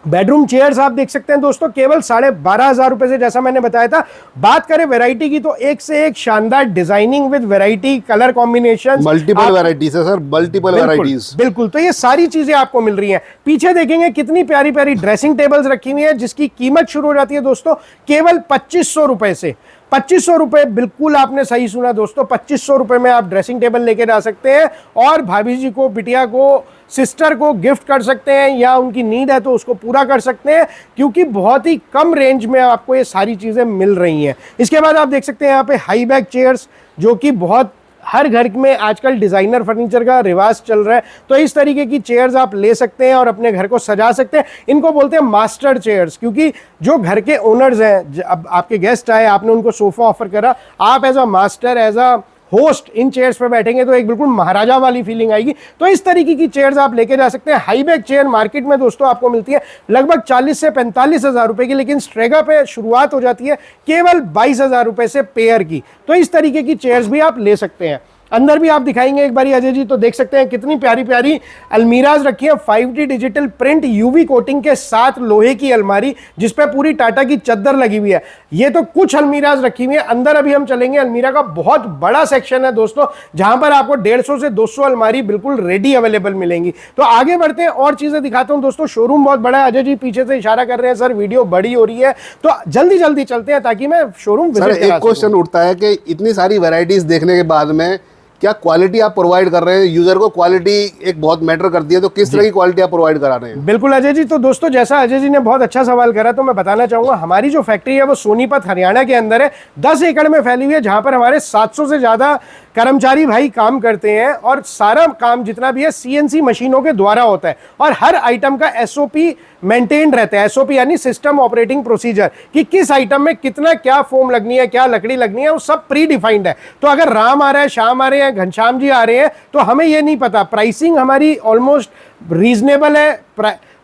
A: बेडरूम चेयर्स आप देख सकते हैं दोस्तों केवल 12,500 रुपए से, जैसा मैंने बताया था। बात करें वैरायटी की तो एक से एक शानदार designing with variety, colour combination,
B: multiple varieties है सर, मल्टीपल वैरायटीज।
A: बिल्कुल, तो ये सारी चीजें आपको मिल रही हैं। पीछे देखेंगे कितनी प्यारी प्यारी ड्रेसिंग टेबल्स रखी हुई है, जिसकी कीमत शुरू हो जाती है दोस्तों केवल 2500 रुपए से। 2500 रुपए, बिल्कुल आपने सही सुना दोस्तों, 2500 रुपए में आप ड्रेसिंग टेबल लेके जा सकते हैं और भाभी जी को, बिटिया को, सिस्टर को गिफ्ट कर सकते हैं, या उनकी नीड है तो उसको पूरा कर सकते हैं, क्योंकि बहुत ही कम रेंज में आपको ये सारी चीजें मिल रही हैं। इसके बाद आप देख सकते हैं यहाँ पे हाई बैक चेयर्स, जो कि बहुत हर घर में आजकल डिजाइनर फर्नीचर का रिवाज चल रहा है। तो इस तरीके की चेयर्स आप ले सकते हैं और अपने घर को सजा सकते हैं। इनको बोलते हैं मास्टर चेयर्स, क्योंकि जो घर के ओनर्स हैं, अब आपके गेस्ट आए, आपने उनको सोफा ऑफर करा, आप as a master, as a host इन चेयर्स पे बैठेंगे तो एक बिल्कुल महाराजा वाली फीलिंग आएगी। तो इस तरीके की चेयर्स आप लेके जा सकते हैं। हाई बैक चेयर मार्केट में दोस्तों आपको मिलती है लगभग 40 से 45 हजार रुपए की, लेकिन स्ट्रेगा पे शुरुआत हो जाती है केवल 22,000 रुपए से पेयर की। तो इस तरीके की चेयर्स भी आप ले सकते हैं। अंदर भी आप दिखाएंगे एक बारी अजय जी, तो देख सकते हैं कितनी प्यारी प्यारी अलमीराज रखी है, 5D digital print UV coating के साथ लोहे की अलमारी, जिसपे पूरी टाटा की चद्दर लगी हुई है। ये तो कुछ अलमीराज रखी हुई है, अंदर अभी हम चलेंगे। अलमीरा का बहुत बड़ा सेक्शन है दोस्तों, जहां पर आपको 150 से 200 अलमारी बिल्कुल रेडी अवेलेबल मिलेंगी। तो आगे बढ़ते हैं और चीजें दिखाता हूं दोस्तों। शोरूम बहुत बड़ा है, अजय जी पीछे से इशारा कर रहे हैं सर वीडियो बड़ी हो रही है, तो जल्दी जल्दी चलते हैं ताकि मैं शोरूम विजिट करा सकूं।
B: एक क्वेश्चन उठता है कि इतनी सारी वैरायटीज देखने के बाद में क्या क्वालिटी आप प्रोवाइड कर रहे हैं? यूजर को क्वालिटी एक बहुत मैटर करती है, तो किस तरह की क्वालिटी आप प्रोवाइड करा रहे हैं?
A: बिल्कुल अजय जी, तो दोस्तों जैसा अजय जी ने बहुत अच्छा सवाल करा, तो मैं बताना चाहूंगा हमारी जो फैक्ट्री है वो सोनीपत हरियाणा के अंदर है, 10 एकड़ में फैली हुई है, जहां पर हमारे 700 से ज्यादा कर्मचारी भाई काम करते हैं और सारा काम जितना भी है CNC मशीनों के द्वारा होता है और हर आइटम का SOP मेंटेन रहता है। SOP यानी सिस्टम ऑपरेटिंग प्रोसीजर, कि किस आइटम में कितना क्या फोम लगनी है, क्या लकड़ी लगनी है, वो सब प्री डिफाइंड है। तो अगर राम आ रहा है, श्याम आ रहे हैं, घनश्याम जी आ रहे हैं, तो हमें ये नहीं पता। प्राइसिंग हमारी ऑलमोस्ट रीजनेबल है,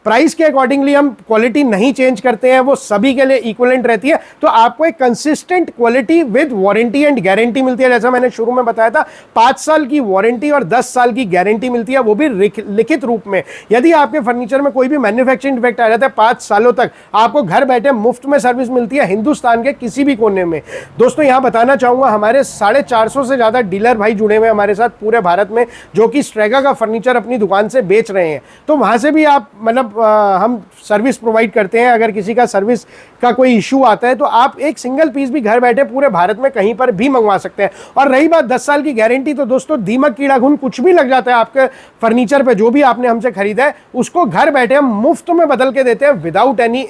A: प्राइस के अकॉर्डिंगली हम क्वालिटी नहीं चेंज करते हैं, वो सभी के लिए इक्विवेलेंट रहती है। तो आपको एक consistent quality with warranty and guarantee मिलती है। जैसा मैंने शुरू में बताया था, 5 साल की वारंटी और 10 साल की गारंटी मिलती है, वो भी लिखित रूप में। यदि आपके फर्नीचर में कोई भी मैन्युफैक्चरिंग डिफेक्ट आ जाता है, 5 सालों तक आपको घर बैठे मुफ्त में सर्विस मिलती है, हिंदुस्तान के किसी भी कोने में। दोस्तों यहाँ बताना चाहूंगा, हमारे 450 से ज्यादा डीलर भाई जुड़े हुए हमारे साथ पूरे भारत में, जो कि स्ट्रेगा का फर्नीचर अपनी दुकान से बेच रहे हैं। तो वहां से भी आप मतलब हम सर्विस प्रोवाइड करते हैं। अगर किसी का सर्विस का कोई इशू आता है तो आप एक सिंगल पीस भी घर बैठे पूरे भारत में कहीं पर भी मंगवा सकते हैं। और रही बात 10 साल की गारंटी, तो दोस्तों दीमक कीड़ा घुन कुछ भी लग जाता है आपके फर्नीचर पे, जो भी आपने हमसे खरीदा है उसको घर बैठे हम मुफ्त में बदल के देते हैं, without any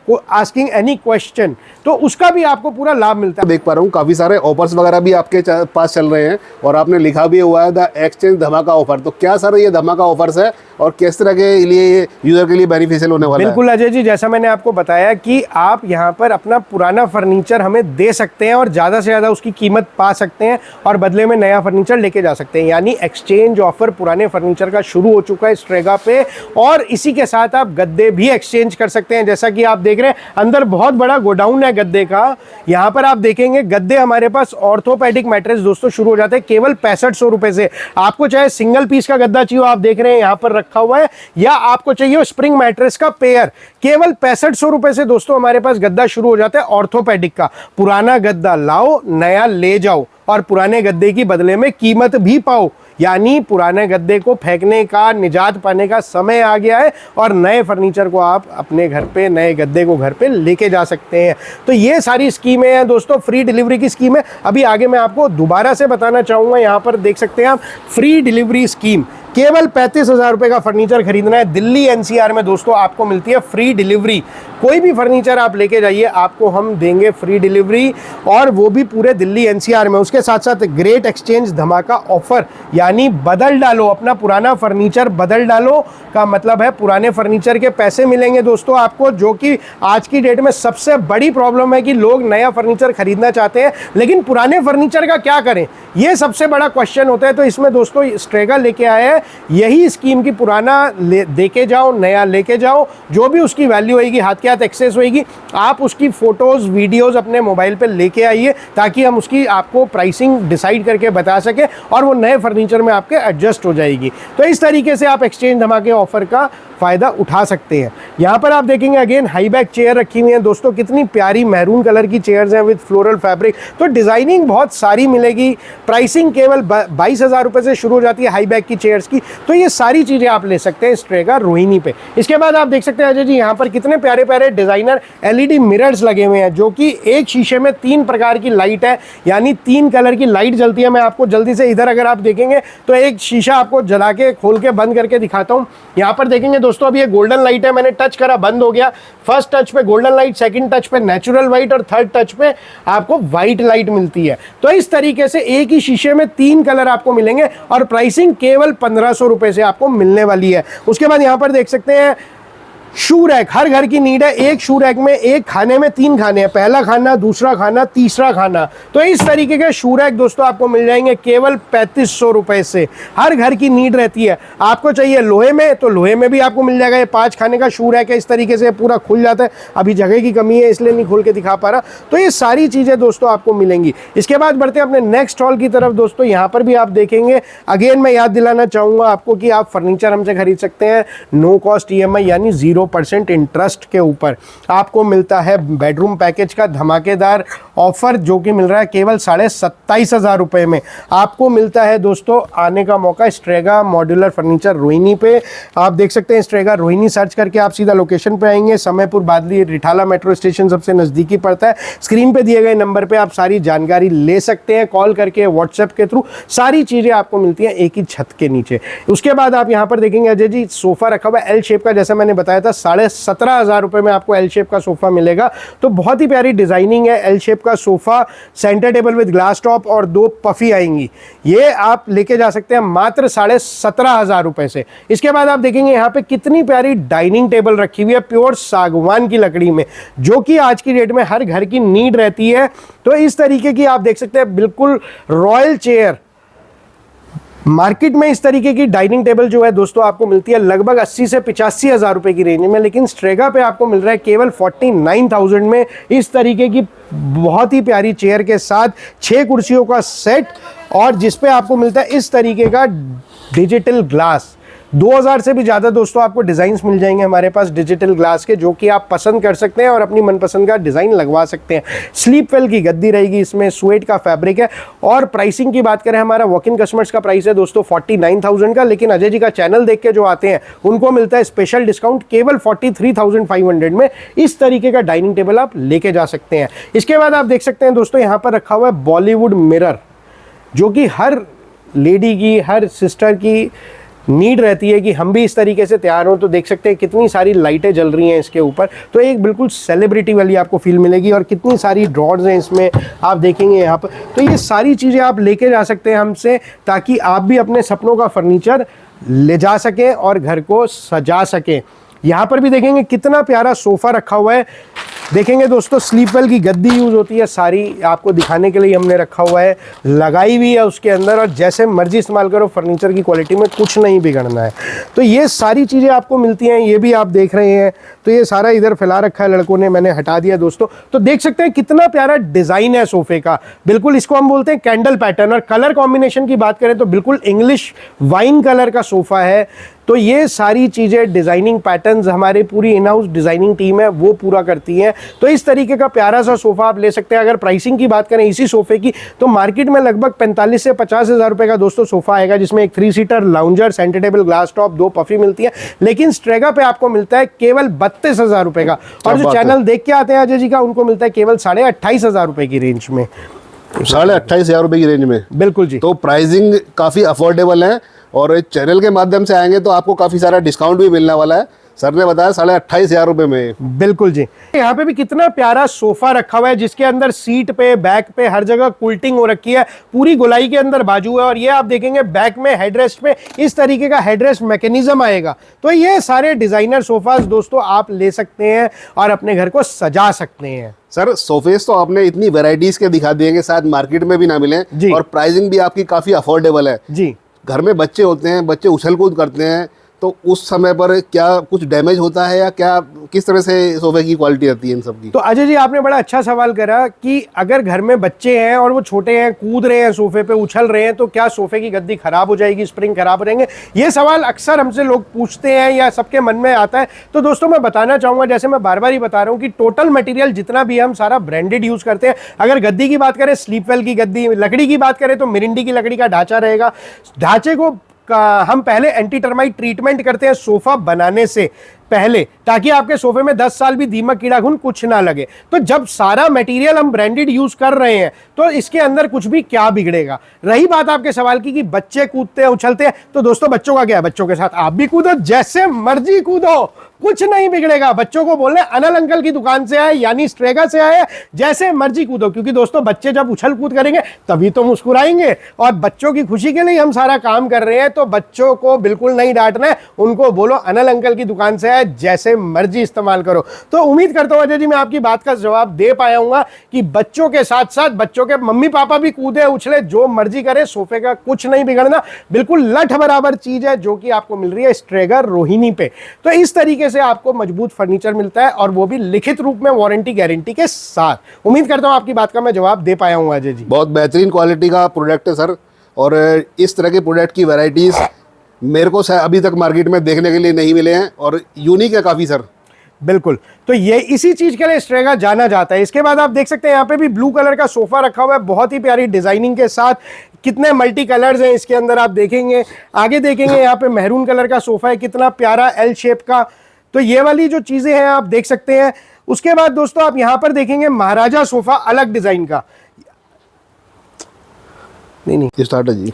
A: asking any question. तो उसका भी आपको पूरा लाभ मिलता है।
B: देख पा रहा हूँ काफी सारे ऑफर्स वगैरह भी आपके पास चल रहे हैं और आपने लिखा भी हुआ है द एक्सचेंज धमाका ऑफर। तो क्या सर ये धमाका ऑफर्स है और किस तरह के लिए ये यूजर के लिए बेनिफिशियल होने वाला है?
A: बिल्कुल अजय जी, जैसा मैंने आपको बताया कि आप यहाँ पर अपना पुराना फर्नीचर हमें दे सकते हैं और ज़्यादा से ज़्यादा उसकी कीमत पा सकते हैं और बदले में नया फर्नीचर लेके जा सकते हैं। यानी एक्सचेंज ऑफर पुराने फर्नीचर का शुरू हो चुका है स्ट्रेगा पे, और इसी के साथ आप गद्दे भी एक्सचेंज कर सकते हैं। जैसा कि आप देख रहे हैं अंदर बहुत बड़ा गोडाउन है गद्दे का। यहाँ पर आप देखेंगे गद्दे हमारे पास ऑर्थोपेडिक मैट्रेस दोस्तों शुरू हो जाते हैं केवल 6500 रुपए से। आपको चाहे सिंगल पीस का गद्दा चाहिए, आप देख रहे हैं यहाँ पर रखा हुआ है, या आपको चाहिए स्प्रिंग मैट्रेस का पेयर, केवल 6500 रुपए से दोस्तों हमारे पास गद्दा शुरू हो जाता है ऑर्थोपेडिक का। पुराना गद्दा लाओ, नया ले जाओ और पुराने गद्दे की बदले में कीमत भी पाओ। यानी पुराने गद्दे को फेंकने का, निजात पाने का समय आ गया है और नए फर्नीचर को आप अपने घर पे, नए गद्दे को घर पे लेके जा सकते हैं। तो ये सारी स्कीमें हैं दोस्तों, फ्री डिलीवरी की स्कीम है। अभी आगे मैं आपको दोबारा से बताना चाहूँगा, यहाँ पर देख सकते हैं आप फ्री डिलीवरी स्कीम। केवल 35,000 रुपये का फर्नीचर खरीदना है, दिल्ली NCR में दोस्तों आपको मिलती है फ्री डिलीवरी। कोई भी फर्नीचर आप लेके जाइए, आपको हम देंगे फ्री डिलीवरी, और वो भी पूरे दिल्ली एनसीआर में। उसके साथ साथ ग्रेट एक्सचेंज धमाका ऑफर, यानी बदल डालो, अपना पुराना फर्नीचर बदल डालो का मतलब है पुराने फर्नीचर के पैसे मिलेंगे दोस्तों आपको, जो कि आज की डेट में सबसे बड़ी प्रॉब्लम है कि लोग नया फर्नीचर खरीदना चाहते हैं, लेकिन पुराने फर्नीचर का क्या करें, ये सबसे बड़ा क्वेश्चन होता है। तो इसमें दोस्तों स्ट्रेगा लेके आया है यही स्कीम की पुराना देके जाओ, नया लेके जाओ, जो भी उसकी वैल्यू होगी, हाथ के हाथ एक्सेस होगी, आप उसकी फोटोज वीडियोस अपने मोबाइल पे लेके आइए, ताकि हम उसकी आपको प्राइसिंग डिसाइड करके बता सके और वो नए फर्नीचर में आपके एडजस्ट हो जाएगी। तो इस तरीके से आप एक्सचेंज धमाके ऑफर का फ़ायदा उठा सकते हैं। यहाँ पर आप देखेंगे अगेन हाई बैक चेयर रखी हुई है दोस्तों, कितनी प्यारी मैरून कलर की चेयर्स हैं विद फ्लोरल फैब्रिक। तो डिज़ाइनिंग बहुत सारी मिलेगी, प्राइसिंग केवल 22,000 रुपये से शुरू हो जाती है हाई बैक की चेयर्स की। तो ये सारी चीज़ें आप ले सकते हैं स्ट्रेगा रोहिणी पे। इसके बाद आप देख सकते हैं अजय जी, यहाँ पर कितने प्यारे प्यारे डिज़ाइनर LED मिरर्स लगे हुए हैं, जो कि एक शीशे में 3 प्रकार की लाइट है, यानी 3 कलर की लाइट जलती है। मैं आपको जल्दी से इधर अगर आप देखेंगे तो एक शीशा आपको जला के खोल के बंद करके दिखाता हूँ। यहाँ पर देखेंगे दोस्तों, अब ये गोल्डन लाइट है, मैंने टच करा बंद हो गया। फर्स्ट टच पे गोल्डन लाइट, सेकंड टच पे नेचुरल वाइट, और थर्ड टच पे आपको वाइट लाइट मिलती है। तो इस तरीके से एक ही शीशे में 3 कलर आपको मिलेंगे, और प्राइसिंग केवल 1500 रुपए से आपको मिलने वाली है। उसके बाद यहाँ पर देख सकते हैं शू रैक, हर घर की नीड है। एक शू रैक में एक खाने में 3 खाने हैं, पहला खाना, दूसरा खाना, तीसरा खाना। तो इस तरीके के शू रैक दोस्तों आपको मिल जाएंगे केवल 3500 रुपए से। हर घर की नीड रहती है, आपको चाहिए लोहे में तो लोहे में भी आपको मिल जाएगा। ये 5 खाने का शू रैक है, इस तरीके से पूरा खुल जाता है। अभी जगह की कमी है इसलिए नहीं खोल के दिखा पा रहा। तो ये सारी चीज़ें दोस्तों आपको मिलेंगी। इसके बाद बढ़ते हैं अपने नेक्स्ट हॉल की तरफ दोस्तों। यहाँ पर भी आप देखेंगे, अगेन मैं याद दिलाना चाहूँगा आपको कि आप फर्नीचर हमसे खरीद सकते हैं नो कॉस्ट EMI, यानी 0% इंटरेस्ट के ऊपर। आपको मिलता है बेडरूम पैकेज का धमाकेदार ऑफर, जो कि मिल रहा है केवल 27,500 रुपए में। आपको मिलता है दोस्तों आने का मौका स्ट्रेगा मॉड्यूलर फर्नीचर रोहिणी पे। आप देख सकते हैं स्ट्रेगा रोहिणी सर्च करके आप सीधा लोकेशन पे आएंगे। समयपुर बादली रिठाला मेट्रो स्टेशन सबसे नज़दीकी पड़ता है। स्क्रीन पे दिए गए नंबर पे आप सारी जानकारी ले सकते हैं, कॉल करके, व्हाट्सएप के थ्रू। सारी चीज़ें आपको मिलती हैं एक ही छत के नीचे। उसके बाद आप यहाँ पर देखेंगे अजय जी, सोफा रखा हुआ है L शेप का, जैसा मैंने बताया था 17,500 रुपए में आपको L शेप का सोफा मिलेगा। तो बहुत ही प्यारी डिजाइनिंग है, L शेप का sofa, centre table with glass top और 2 पफी आएंगी। ये आप लेके जा सकते हैं मात्र 17,500 रुपए से। इसके बाद आप देखेंगे यहाँ पे कितनी प्यारी डाइनिंग टेबल रखी हुई है प्योर सागवान की लकड़ी में, जो कि आज की डेट में हर घर की नीड रहती है। तो इस तरीके की आप देख सकते हैं बिल्कुल रॉयल चेयर। मार्केट में इस तरीके की डाइनिंग टेबल जो है दोस्तों आपको मिलती है लगभग 80 से 85,000 रुपए की रेंज में, लेकिन स्ट्रेगा पे आपको मिल रहा है केवल 49,000 में इस तरीके की बहुत ही प्यारी चेयर के साथ 6 कुर्सियों का सेट, और जिस पे आपको मिलता है इस तरीके का डिजिटल ग्लास। 2000 से भी ज़्यादा दोस्तों आपको डिज़ाइंस मिल जाएंगे हमारे पास डिजिटल ग्लास के, जो कि आप पसंद कर सकते हैं और अपनी मनपसंद का डिज़ाइन लगवा सकते हैं। स्लीप वेल की गद्दी रहेगी, इसमें स्वेट का फैब्रिक है। और प्राइसिंग की बात करें, हमारा वॉक इन कस्टमर्स का प्राइस है दोस्तों 49,000 का, लेकिन अजय जी का चैनल देख के जो आते हैं उनको मिलता है स्पेशल डिस्काउंट केवल 43,500 में। इस तरीके का डाइनिंग टेबल आप लेके जा सकते हैं। इसके बाद आप देख सकते हैं दोस्तों यहाँ पर रखा हुआ है बॉलीवुड मिरर, जो कि हर लेडी की, हर सिस्टर की नीड रहती है कि हम भी इस तरीके से तैयार हों। तो देख सकते हैं कितनी सारी लाइटें जल रही हैं इसके ऊपर, तो एक बिल्कुल सेलिब्रिटी वाली आपको फील मिलेगी। और कितनी सारी ड्रॉर्स हैं इसमें आप देखेंगे यहाँ पर। तो ये सारी चीज़ें आप लेके जा सकते हैं हमसे, ताकि आप भी अपने सपनों का फर्नीचर ले जा सकें और घर को सजा सकें। यहाँ पर भी देखेंगे कितना प्यारा सोफ़ा रखा हुआ है। देखेंगे दोस्तों स्लीप वेल की गद्दी यूज़ होती है, सारी आपको दिखाने के लिए हमने रखा हुआ है, लगाई हुई है उसके अंदर, और जैसे मर्जी इस्तेमाल करो, फर्नीचर की क्वालिटी में कुछ नहीं बिगड़ना है। तो ये सारी चीज़ें आपको मिलती हैं, ये भी आप देख रहे हैं। तो ये सारा इधर फैला रखा है लड़कों ने, मैंने हटा दिया दोस्तों। तो देख सकते हैं कितना प्यारा डिज़ाइन है सोफ़े का, बिल्कुल इसको हम बोलते हैं कैंडल पैटर्न। और कलर कॉम्बिनेशन की बात करें तो बिल्कुल इंग्लिश वाइन कलर का सोफ़ा है। तो ये सारी चीज़ें डिज़ाइनिंग पैटर्न्स हमारी पूरी इन हाउस डिज़ाइनिंग टीम है वो पूरा करती है। तो इस तरीके का प्यारा सा सोफ़ा आप ले सकते हैं। अगर प्राइसिंग की बात करें इसी सोफ़े की, तो मार्केट में लगभग 45 से 50,000 रुपये का दोस्तों सोफ़ा आएगा, जिसमें एक 3 seater lounger, centre table, glass top, 2 puffy मिलती है। लेकिन स्ट्रेगा पे आपको मिलता है केवल 32,000 रुपये का। और जो चैनल देख के आते हैं अजय जी का, उनको मिलता है केवल 28,500 रुपये की रेंज में।
B: 28,500 रुपये की रेंज में,
A: बिल्कुल जी।
B: तो प्राइसिंग काफ़ी अफोर्डेबल है, और चैनल के माध्यम से आएंगे तो आपको काफ़ी सारा डिस्काउंट भी मिलने वाला है। सर ने बताया 28,500 रुपए में।
A: बिल्कुल जी। यहाँ पे भी कितना प्यारा सोफा रखा हुआ है जिसके अंदर सीट पे, बैक पे हर जगह कुल्टिंग हो रखी है, पूरी गोलाई के अंदर बाजू है। और ये आप देखेंगे बैक में हेडरेस्ट पे इस तरीके का हेडरेस्ट मैकेनिज्म आएगा। तो ये सारे डिजाइनर सोफाज दोस्तों आप ले सकते हैं और अपने घर को सजा सकते हैं।
B: सर सोफेस तो आपने इतनी वैरायटीज के दिखा दिए कि शायद मार्केट में भी ना मिले, और प्राइसिंग भी आपकी काफी अफोर्डेबल है
A: जी।
B: घर में बच्चे होते हैं, बच्चे उछल कूद करते हैं, तो उस समय पर क्या कुछ डैमेज होता है या क्या, किस तरह से सोफे की क्वालिटी रहती है इन सब की?
A: तो अजय जी आपने बड़ा अच्छा सवाल करा कि अगर घर में बच्चे हैं और वो छोटे हैं, कूद रहे हैं सोफे पे, उछल रहे हैं, तो क्या सोफे की गद्दी खराब हो जाएगी, स्प्रिंग खराब हो जाएंगे? ये सवाल अक्सर हमसे लोग पूछते हैं या सबके मन में आता है। तो दोस्तों मैं बताना चाहूंगा, जैसे मैं बार बार ही बता रहा हूँ कि टोटल मटेरियल जितना भी हम सारा ब्रांडेड यूज करते हैं। अगर गद्दी की बात करें, स्लीपवेल की गद्दी, लकड़ी की बात करें तो मिरिंडी की लकड़ी का ढांचा रहेगा। ढांचे को हम पहले एंटी टर्माइट ट्रीटमेंट करते हैं सोफा बनाने से पहले, ताकि आपके सोफे में 10 साल भी दीमक कीड़ा घुन कुछ ना लगे। तो जब सारा मटेरियल हम ब्रांडेड यूज कर रहे हैं तो इसके अंदर कुछ भी क्या बिगड़ेगा। रही बात आपके सवाल की कि बच्चे कूदते हैं, उछलते हैं, तो दोस्तों बच्चों का क्या है, बच्चों के साथ आप भी कूदो, जैसे मर्जी कूदो, कुछ नहीं बिगड़ेगा। बच्चों को बोलने अनिल अंकल की दुकान से आए यानी स्ट्रेगा से आए, जैसे मर्जी कूदो, क्योंकि दोस्तों बच्चे जब उछल कूद करेंगे तभी तो मुस्कुराएंगे, और बच्चों की खुशी के लिए हम सारा काम कर रहे हैं। तो बच्चों को बिल्कुल नहीं डांटना है, उनको बोलो अनिल अंकल की दुकान से आए, जैसे मर्जी इस्तेमाल करो। तो उम्मीद करता हूं अजय जी मैं आपकी बात का जवाब दे पाया हूं कि बच्चों के साथ साथ बच्चों के मम्मी पापा भी कूदे उछले, जो मर्जी करे, सोफे का कुछ नहीं बिगड़ना, बिल्कुल लठ बराबर चीज है जो कि आपको मिल रही है स्ट्रेगा रोहिणी पे। तो इस तरीके से आपको मजबूत फर्नीचर मिलता है और वो भी लिखित रूप में वारंटी गारंटी के साथ। उम्मीद करता हूं आपकी बात का मैं जवाब दे पाया हूं अजय जी।
B: बहुत बेहतरीन क्वालिटी का प्रोडक्ट है सर, और इस तरह के प्रोडक्ट की वैरायटीज मेरे को अभी तक मार्केट में देखने के लिए नहीं मिले हैं और यूनिक है काफी सर।
A: बिल्कुल, तो ये इसी चीज के लिए स्ट्रेगा जाना जाता है। इसके बाद आप देख सकते हैं यहाँ पे भी ब्लू कलर का सोफा रखा हुआ है, बहुत ही प्यारी डिजाइनिंग के साथ। कितने मल्टी कलर्स हैं इसके अंदर आप देखेंगे। आगे देखेंगे यहाँ पे मैरून कलर का सोफा है, कितना प्यारा एल शेप का। तो ये वाली जो चीजें हैं आप देख सकते हैं। उसके बाद दोस्तों आप यहां पर देखेंगे महाराजा सोफा, अलग डिजाइन का। नहीं
B: स्टार्ट है जी।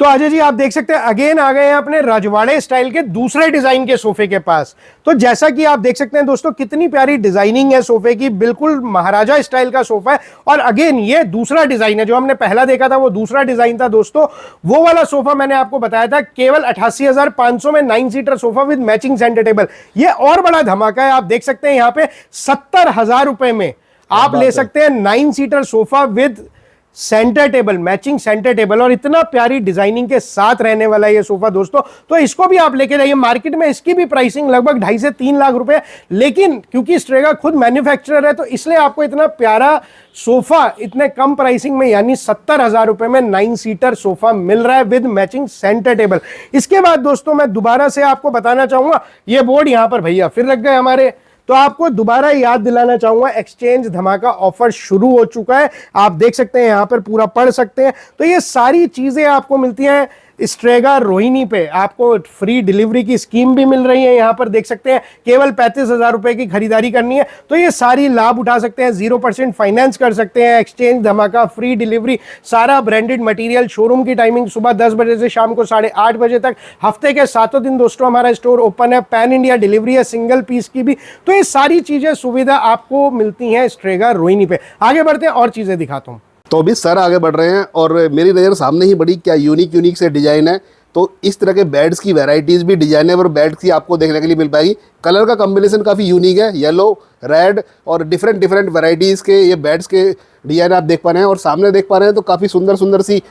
A: तो अजय जी आप देख सकते हैं अगेन आ गए हैं अपने रजवाड़े स्टाइल के दूसरे डिजाइन के सोफे के पास। तो जैसा कि आप देख सकते हैं दोस्तों कितनी प्यारी डिजाइनिंग है सोफे की, बिल्कुल महाराजा स्टाइल का सोफा है। और अगेन ये दूसरा डिजाइन है, जो हमने पहला देखा था वो दूसरा डिजाइन था दोस्तों। वो वाला सोफा मैंने आपको बताया था केवल 88,500 में 9 seater sofa with matching centre table. ये और बड़ा धमाका है, आप देख सकते हैं यहाँ पे 70,000 रुपए में आप ले सकते हैं 9 seater sofa with centre table, matching centre table, और इतना प्यारी डिजाइनिंग के साथ रहने वाला ये सोफा दोस्तों। तो इसको भी आप लेके जाइए। मार्केट में इसकी भी प्राइसिंग लगभग 2.5 से 3 लाख रुपए, लेकिन क्योंकि स्ट्रेगा खुद मैन्युफैक्चरर है तो इसलिए आपको इतना प्यारा सोफा इतने कम प्राइसिंग में यानी 70,000 रुपए में 9 सीटर सोफा मिल रहा है विद मैचिंग सेंटर टेबल। इसके बाद दोस्तों मैं दोबारा से आपको बताना चाहूंगा, ये बोर्ड यहां पर भैया फिर रख गए हमारे, तो आपको दोबारा याद दिलाना चाहूंगा एक्सचेंज धमाका ऑफर शुरू हो चुका है। आप देख सकते हैं यहां पर पूरा पढ़ सकते हैं। तो ये सारी चीजें आपको मिलती हैं स्ट्रेगा रोहिणी पे। आपको फ्री डिलीवरी की स्कीम भी मिल रही है, यहां पर देख सकते हैं केवल 35,000 रुपए की खरीदारी करनी है तो ये सारी लाभ उठा सकते हैं। 0% फाइनेंस कर सकते हैं, एक्सचेंज धमाका, फ्री डिलीवरी, सारा ब्रांडेड मटेरियल। शोरूम की टाइमिंग सुबह 10 बजे से शाम को 8:30 बजे तक। हफ्ते के 7 दिन दोस्तों हमारा स्टोर ओपन है। पैन इंडिया डिलीवरी है, सिंगल पीस की भी। तो ये सारी चीजें सुविधा आपको मिलती हैं स्ट्रेगा रोहिणी पे। आगे बढ़ते हैं और चीजें दिखाता हूँ।
B: तो अभी सर आगे बढ़ रहे हैं और मेरी नज़र सामने ही बड़ी क्या यूनिक से डिजाइन है। तो इस तरह के बेड्स की वैरायटीज़ भी, डिजाइनेबल बेड्स की आपको देखने के लिए मिल पाएगी। कलर का कॉम्बिनेशन काफ़ी यूनिक है, येलो, रेड और डिफरेंट वैरायटीज़ के ये बेड्स के डिजाइन आप देख पा रहे हैं। और सामने देख पा रहे हैं तो काफ़ी सुंदर सी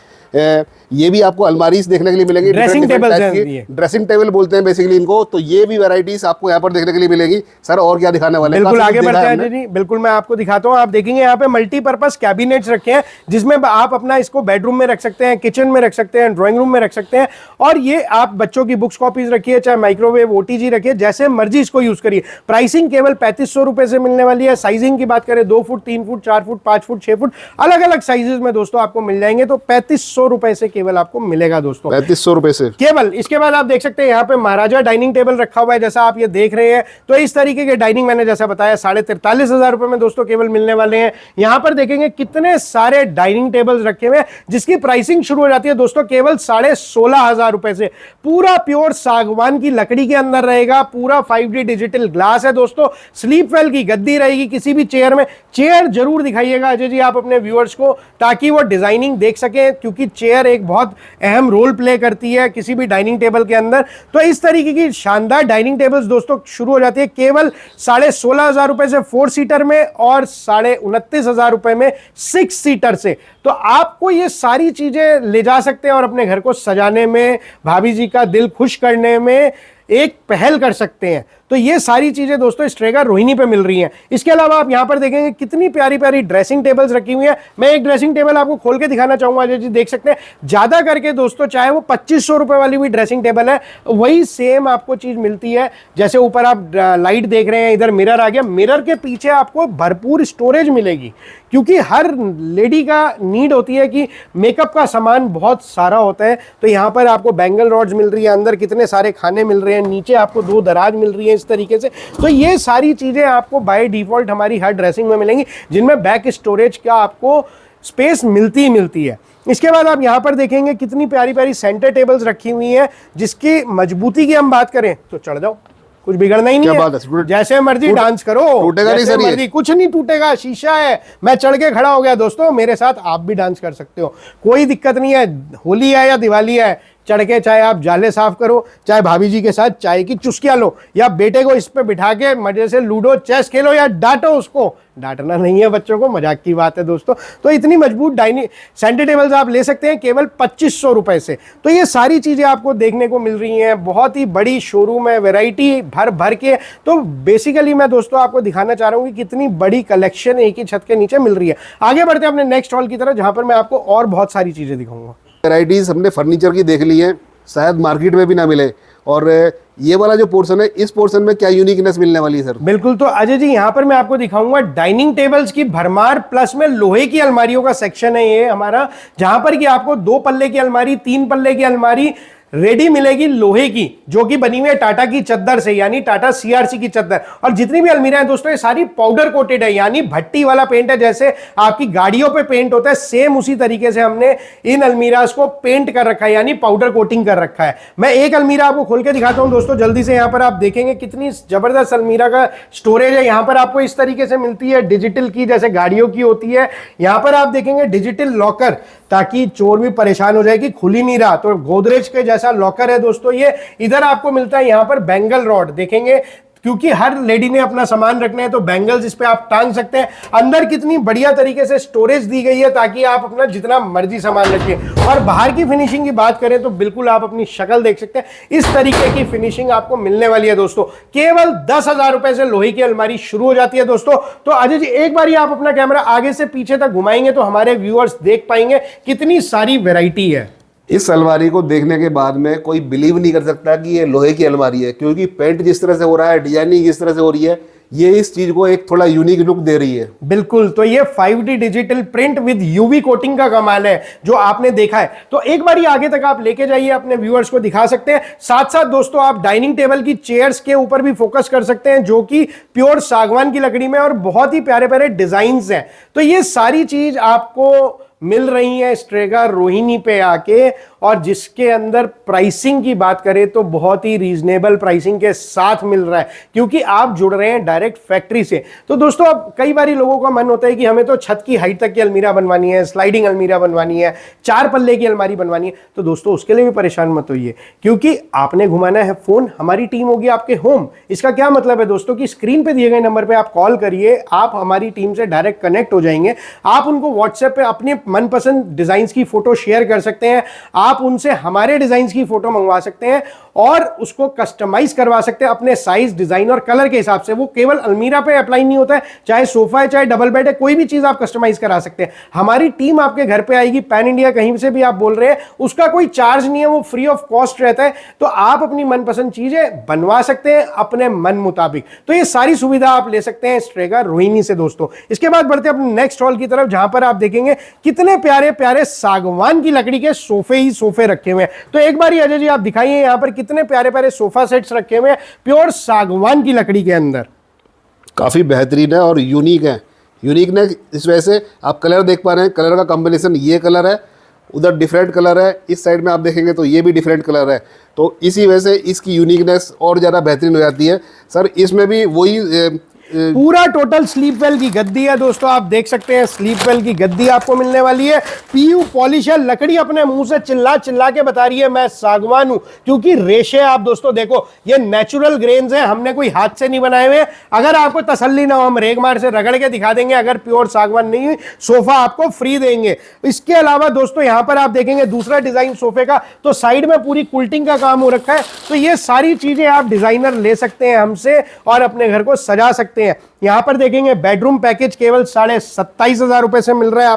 B: ये भी आपको अलमारीज देखने के लिए मिलेगी।
A: ड्रेसिंग
B: टेबल बोलते हैं बेसिकली इनको। तो ये भी वैरायटीज आपको यहाँ पर देखने के लिए मिलेगी। सर और क्या दिखाने वाले हैं?
A: बिल्कुल आगे बढ़ते हैं जी, बिल्कुल मैं आपको दिखाता हूँ। आप देखेंगे यहाँ पे मल्टीपर्पज कैबिनेट्स रखे हैं जिसमें आप अपना इसको बेडरूम में रख सकते हैं, किचन में रख सकते हैं, ड्राइंग रूम में रख सकते हैं। और ये आप बच्चों की बुक्स कॉपीज रखिए, चाहे माइक्रोवेव OTG रखिए, जैसे मर्जी इसको यूज करिए। प्राइसिंग केवल 3500 रुपए से मिलने वाली है। साइजिंग की बात करें 2 foot, 3 foot, 4 foot, 5 foot, 6 foot, अलग अलग साइजेस में दोस्तों आपको मिल जाएंगे। तो 3500 रुपए से केवल आपको मिलेगा दोस्तों,
B: 3500 रुपए से
A: केवल। इसके बाद आप देख सकते हैं यहाँ पे महाराजा डाइनिंग टेबल रखा हुआ है, जैसा आप ये देख रहे हैं। तो इस तरीके के डाइनिंग मैंने जैसा बताया 43,500 रुपए में दोस्तों केवल मिलने वाले हैं। यहाँ पर देखेंगे कितने सारे डाइनिंग टेबल्स रखे हुए हैं, जिसकी प्राइसिंग शुरू हो जाती है दोस्तों केवल 16,500 रुपए से। पूरा प्योर सागवान की लकड़ी के अंदर रहेगा, पूरा 5D डिजिटल ग्लास है दोस्तों। स्लीप वेल की गद्दी रहेगी किसी भी चेयर में। चेयर जरूर दिखाइएगा अजय जी आप अपने व्यूअर्स को, ताकि वो डिजाइनिंग देख सके, क्योंकि चेयर एक बहुत अहम रोल प्ले करती है किसी भी डाइनिंग टेबल के अंदर। तो इस तरीके की शानदार डाइनिंग टेबल्स दोस्तों शुरू हो जाती है केवल 16,500 रुपए से 4 सीटर में, और 29,500 रुपए में 6 सीटर से। तो आपको ये सारी चीजें ले जा सकते हैं और अपने घर को सजाने में, भाभी जी का दिल खुश करने में एक पहल कर सकते हैं। तो ये सारी चीजें दोस्तों स्ट्रेगा रोहिणी पे मिल रही हैं। इसके अलावा आप यहां पर देखेंगे कितनी प्यारी प्यारी ड्रेसिंग टेबल्स रखी हुई हैं। मैं एक ड्रेसिंग टेबल आपको खोल के दिखाना चाहूंगा अजय जी, देख सकते हैं। ज्यादा करके दोस्तों चाहे वो 2500 रुपए वाली भी ड्रेसिंग टेबल है, वही सेम आपको चीज मिलती है। जैसे ऊपर आप लाइट देख रहे हैं, इधर मिरर आ गया, मिरर के पीछे आपको भरपूर स्टोरेज मिलेगी, क्योंकि हर लेडी का नीड होती है कि मेकअप का सामान बहुत सारा होता है। तो यहाँ पर आपको बैंगल रॉड्स मिल रही है, अंदर कितने सारे खाने मिल रहे हैं, नीचे आपको 2 दराज मिल रही है इस तरीके से। तो ये सारी चीजें आपको बाय डिफॉल्ट हमारी हर ड्रेसिंग में मिलेंगी, जिनमें बैक स्टोरेज का आपको स्पेस मिलती ही मिलती है। इसके बाद आप यहां पर देखेंगे कितनी प्यारी प्यारी सेंटर टेबल्स रखी हुई हैं, जिसकी मजबूती की हम बात करें तो चढ़ जाओ, कुछ बिगड़ना ही नहीं है, जैसे मर्जी डांस करो,
B: टूटेगा नहीं सर,
A: मर्जी, कुछ नहीं टूटेगा, शीशा है। मैं चढ़ के खड़ा हो गया दोस्तों, मेरे साथ आप भी डांस कर सकते हो, कोई दिक्कत नहीं है। होली है या दिवाली है, चढ़ के चाहे आप जाले साफ करो, चाहे भाभी जी के साथ चाय की चुस्कियां लो, या बेटे को इस पे बिठा के मजे से लूडो चेस खेलो, या डांटो उसको। डांटना नहीं है बच्चों को, मजाक की बात है दोस्तों। तो इतनी मजबूत डाइनिंग सेंटर टेबल्स आप ले सकते हैं केवल 2500 रुपए से। तो ये सारी चीजें आपको देखने को मिल रही हैं, बहुत ही बड़ी शोरूम है, वैरायटी भर भर के। तो बेसिकली मैं दोस्तों आपको दिखाना चाह रहा हूँ कि कितनी बड़ी कलेक्शन एक ही छत के नीचे मिल रही है। आगे बढ़ते हैं अपने नेक्स्ट हॉल की तरफ, जहां पर मैं आपको और बहुत सारी चीजें दिखाऊंगा।
B: वैराइटीज हमने फर्नीचर की देख ली है, शायद मार्केट में भी ना मिले। और ये वाला जो पोर्शन है, इस पोर्शन में क्या यूनिकनेस मिलने वाली है सर?
A: बिल्कुल, तो अजय जी यहाँ पर मैं आपको दिखाऊंगा डाइनिंग टेबल्स की भरमार, प्लस में लोहे की अलमारियों का सेक्शन है ये हमारा, जहां पर कि आपको 2 पल्ले की अलमारी, 3 पल्ले की अलमारी रेडी मिलेगी लोहे की, जो कि बनी हुई है टाटा की चद्दर से, यानी टाटा सीआरसी की चद्दर। और जितनी भी अलमीरा है दोस्तों, ये सारी पाउडर कोटेड है, यानी भट्टी वाला पेंट है, जैसे आपकी गाड़ियों पे पेंट होता है, सेम उसी तरीके से हमने इन अलमीराज को पेंट कर रखा है, यानी पाउडर कोटिंग कर रखा है। मैं एक अलमीरा आपको खोल के दिखाता हूं दोस्तों जल्दी से। यहाँ पर आप देखेंगे कितनी जबरदस्त अलमीरा का स्टोरेज है। यहाँ पर आपको इस तरीके से मिलती है डिजिटल की, जैसे गाड़ियों की होती है। यहाँ पर आप देखेंगे डिजिटल लॉकर, ताकि चोर भी परेशान हो जाए कि खुल ही नहीं रहा, तो गोदरेज के जैसा लॉकर है दोस्तों ये। इधर आपको मिलता है यहाँ पर बैंगल रॉड, देखेंगे क्योंकि हर लेडी ने अपना सामान रखना है, तो बैंगल्स इस पे आप टांग सकते हैं। अंदर कितनी बढ़िया तरीके से स्टोरेज दी गई है, ताकि आप अपना जितना मर्जी सामान रखिए। और बाहर की फिनिशिंग की बात करें तो बिल्कुल आप अपनी शक्ल देख सकते हैं, इस तरीके की फिनिशिंग आपको मिलने वाली है दोस्तों। केवल 10,000 रुपए से लोहे की अलमारी शुरू हो जाती है दोस्तों। तो अजय जी एक बार आप अपना कैमरा आगे से पीछे तक घुमाएंगे तो हमारे व्यूअर्स देख पाएंगे कितनी सारी वेराइटी है।
B: इस अलमारी को देखने के बाद में कोई बिलीव नहीं कर सकता कि ये लोहे की अलमारी है, क्योंकि पेंट जिस तरह से हो रहा है, डिजाइनिंग जिस तरह से हो रही है, ये इस चीज को एक थोड़ा यूनिक लुक दे रही है।
A: बिल्कुल, तो ये 5D digital print with UV coating का कमाल है जो आपने देखा है। तो एक बार आगे तक आप लेके जाइए, अपने व्यूअर्स को दिखा सकते हैं। साथ साथ दोस्तों आप डाइनिंग टेबल की चेयर्स के ऊपर भी फोकस कर सकते हैं, जो कि प्योर सागवान की लकड़ी में और बहुत ही प्यारे प्यारे डिजाइन हैं। तो ये सारी चीज आपको मिल रही है स्ट्रेगा रोहिणी पे आके, और जिसके अंदर प्राइसिंग की बात करें तो बहुत ही रीजनेबल प्राइसिंग के साथ मिल रहा है, क्योंकि आप जुड़ रहे हैं डायरेक्ट फैक्ट्री से। तो दोस्तों अब कई बार लोगों का मन होता है कि हमें तो छत की हाइट तक की अलमीरा बनवानी है, स्लाइडिंग अलमीरा बनवानी है, 4 पल्ले की अलमारी बनवानी है। तो दोस्तों उसके लिए भी परेशान मत होइए, क्योंकि आपने घुमाना है फोन, हमारी टीम होगी आपके होम। इसका क्या मतलब है दोस्तों कि स्क्रीन पे दिए गए नंबर पे आप कॉल करिए, आप हमारी टीम से डायरेक्ट कनेक्ट हो जाएंगे। आप उनको व्हाट्सएप पे अपने मनपसंद डिजाइन की फोटो शेयर कर सकते हैं, आप उनसे हमारे डिजाइन की फोटो मंगवा सकते हैं और उसको कस्टमाइज करवा सकते हैं अपने साइज, डिजाइन और कलर के हिसाब से। वो केवल अलमीरा पे अप्लाई नहीं होता है, चाहे सोफा है, चाहे डबल बेड है, कोई भी चीज आप कस्टमाइज करा सकते हैं। हमारी टीम आपके घर पे आएगी, पैन इंडिया कहीं से भी आप बोल रहे हैं, उसका कोई चार्ज नहीं है, वो फ्री ऑफ कॉस्ट रहता है। तो आप अपनी मनपसंद चीजें बनवा सकते हैं अपने मन मुताबिक। तो ये सारी सुविधा आप ले सकते हैं स्ट्रेगा रोहिणी से दोस्तों। इसके बाद बढ़ते हैं अपने नेक्स्ट हॉल की तरफ, जहां पर आप देखेंगे कितनी कितने प्यारे प्यारे सागवान की लकड़ी के सोफे ही सोफे रखे हुए हैं। तो एक बार ही अजय जी आप दिखाइए यहाँ पर कितने प्यारे प्यारे सोफा सेट्स रखे हुए हैं प्योर सागवान की लकड़ी के अंदर।
B: काफ़ी बेहतरीन है और यूनिक है। यूनिक ने इस वजह से आप कलर देख पा रहे हैं, कलर का कॉम्बिनेशन ये कलर है, उधर डिफरेंट कलर है, इस साइड में आप देखेंगे तो ये भी डिफरेंट कलर है। तो इसी वजह से इसकी यूनिकनेस और ज़्यादा बेहतरीन हो जाती है। सर इसमें भी वही
A: पूरा टोटल स्लीप वेल की गद्दी है दोस्तों, आप देख सकते हैं स्लीप वेल की गद्दी आपको मिलने वाली है। पीयू पॉलिश है, लकड़ी अपने मुंह से चिल्ला चिल्ला के बता रही है मैं सागवान हूं, क्योंकि रेशे आप दोस्तों देखो ये नेचुरल ग्रेन्स है, हमने कोई हाथ से नहीं बनाए हुए। अगर आपको तसल्ली ना हो हम रेगमार से रगड़ के दिखा देंगे, अगर प्योर सागवान नहीं हुई सोफा आपको फ्री देंगे। इसके अलावा दोस्तों यहां पर आप देखेंगे दूसरा डिजाइन सोफे का, तो साइड में पूरी कुल्टिंग का काम हो रखा है। तो ये सारी चीजें आप डिजाइनर ले सकते हैं हमसे और अपने घर को सजा सकते हैं। यहां पर देखेंगे बेडरूम पैकेज केवल 27,500 रुपए से मिल रहा है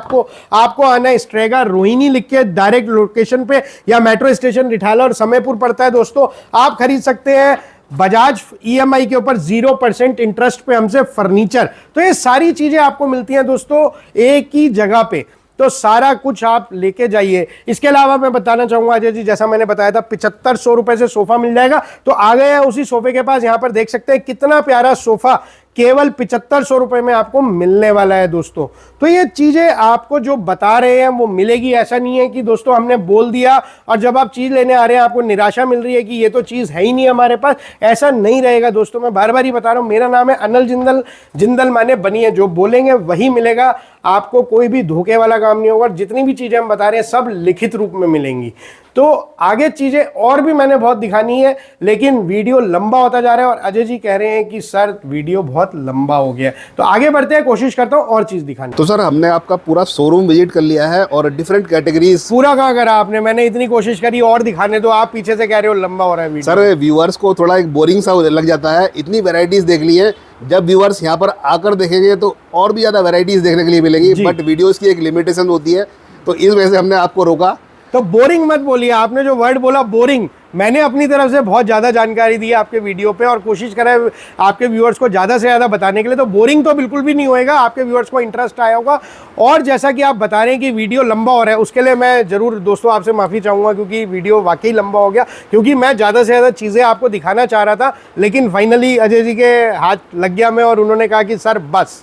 A: आपको आना है स्ट्रेगा रोहिणी लिख के डायरेक्ट लोकेशन पे, या मेट्रो स्टेशन रिठाला और समयपुर पड़ता है दोस्तों। आप खरीद सकते हैं बजाज ईएमआई के ऊपर 0% इंटरेस्ट पे हमसे फर्नीचर। तो ये सारी चीजें आपको मिलती हैं दोस्तों एक ही जगह पे, तो सारा कुछ आप लेके जाइए। इसके अलावा मैं बताना चाहूंगा अजय जी, जैसा मैंने बताया था 7500 रुपए से सोफा मिल जाएगा। तो आ गए हैं उसी सोफे के पास, यहां पर देख सकते हैं कितना प्यारा सोफा केवल 7500 रुपए में आपको मिलने वाला है दोस्तों। तो ये चीजें आपको जो बता रहे हैं वो मिलेगी, ऐसा नहीं है कि दोस्तों हमने बोल दिया और जब आप चीज लेने आ रहे हैं आपको निराशा मिल रही है कि ये तो चीज है ही नहीं हमारे पास, ऐसा नहीं रहेगा दोस्तों। मैं बार बार ही बता रहा हूं, मेरा नाम है अनिल जिंदल, जिंदल माने बनिए, जो बोलेंगे वही मिलेगा आपको, कोई भी धोखे वाला काम नहीं होगा। जितनी भी चीजें हम बता रहे हैं सब लिखित रूप में मिलेंगी। तो आगे चीजें और भी मैंने बहुत दिखानी है, लेकिन वीडियो लंबा होता जा रहा है और अजय जी कह रहे हैं कि सर वीडियो बहुत लंबा हो गया है। तो आगे बढ़ते हैं, कोशिश करता हूं और चीज दिखाने।
B: तो सर हमने आपका पूरा शोरूम विजिट कर लिया है और डिफरेंट कैटेगरीज
A: पूरा कहाँ करा आपने, मैंने इतनी कोशिश करी और दिखाने, तो आप पीछे से कह रहे हो लंबा हो रहा है वीडियो।
B: सर व्यूअर्स को थोड़ा एक बोरिंग सा लग जाता है, इतनी वेराइटीज देख ली है। जब व्यूअर्स यहाँ पर आकर देखेंगे तो और भी ज़्यादा वेराइटीज देखने के लिए मिलेंगी, बट वीडियोस की एक लिमिटेशन होती है, तो इस वजह से हमने आपको रोका।
A: तो बोरिंग मत बोलिए, आपने जो वर्ड बोला बोरिंग, मैंने अपनी तरफ से बहुत ज़्यादा जानकारी दी है आपके वीडियो पे और कोशिश करा है आपके व्यूअर्स को ज़्यादा से ज़्यादा बताने के लिए। तो बोरिंग तो बिल्कुल भी नहीं होएगा, आपके व्यूअर्स को इंटरेस्ट आया होगा। और जैसा कि आप बता रहे हैं कि वीडियो लंबा हो रहा है, उसके लिए मैं ज़रूर दोस्तों आपसे माफ़ी चाहूँगा, क्योंकि वीडियो वाकई लंबा हो गया, क्योंकि मैं ज़्यादा से ज़्यादा चीज़ें आपको दिखाना चाह रहा था, लेकिन फाइनली अजय जी के हाथ लग गया मैं और उन्होंने कहा कि सर बस।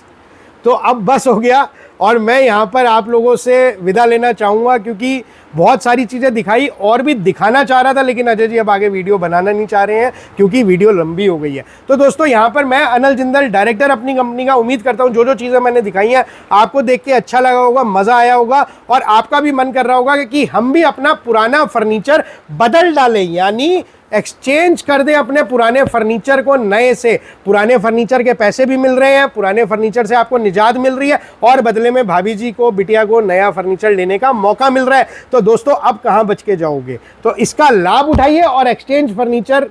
A: तो अब बस हो गया और मैं यहाँ पर आप लोगों से विदा लेना चाहूँगा, क्योंकि बहुत सारी चीज़ें दिखाई और भी दिखाना चाह रहा था, लेकिन अजय जी अब आगे वीडियो बनाना नहीं चाह रहे हैं क्योंकि वीडियो लंबी हो गई है। तो दोस्तों यहाँ पर मैं अनिल जिंदल, डायरेक्टर अपनी कंपनी का, उम्मीद करता हूँ जो जो चीज़ें मैंने दिखाई हैं आपको देख के अच्छा लगा होगा, मज़ा आया होगा और आपका भी मन कर रहा होगा कि हम भी अपना पुराना फर्नीचर बदल डालें, यानी एक्सचेंज कर दें अपने पुराने फर्नीचर को नए से। पुराने फर्नीचर के पैसे भी मिल रहे हैं, पुराने फर्नीचर से आपको निजात मिल रही है और बदले में भाभी जी को, बिटिया को नया फर्नीचर लेने का मौका मिल रहा है। तो दोस्तों अब कहां बच के जाओगे, तो इसका लाभ उठाइए और एक्सचेंज फर्नीचर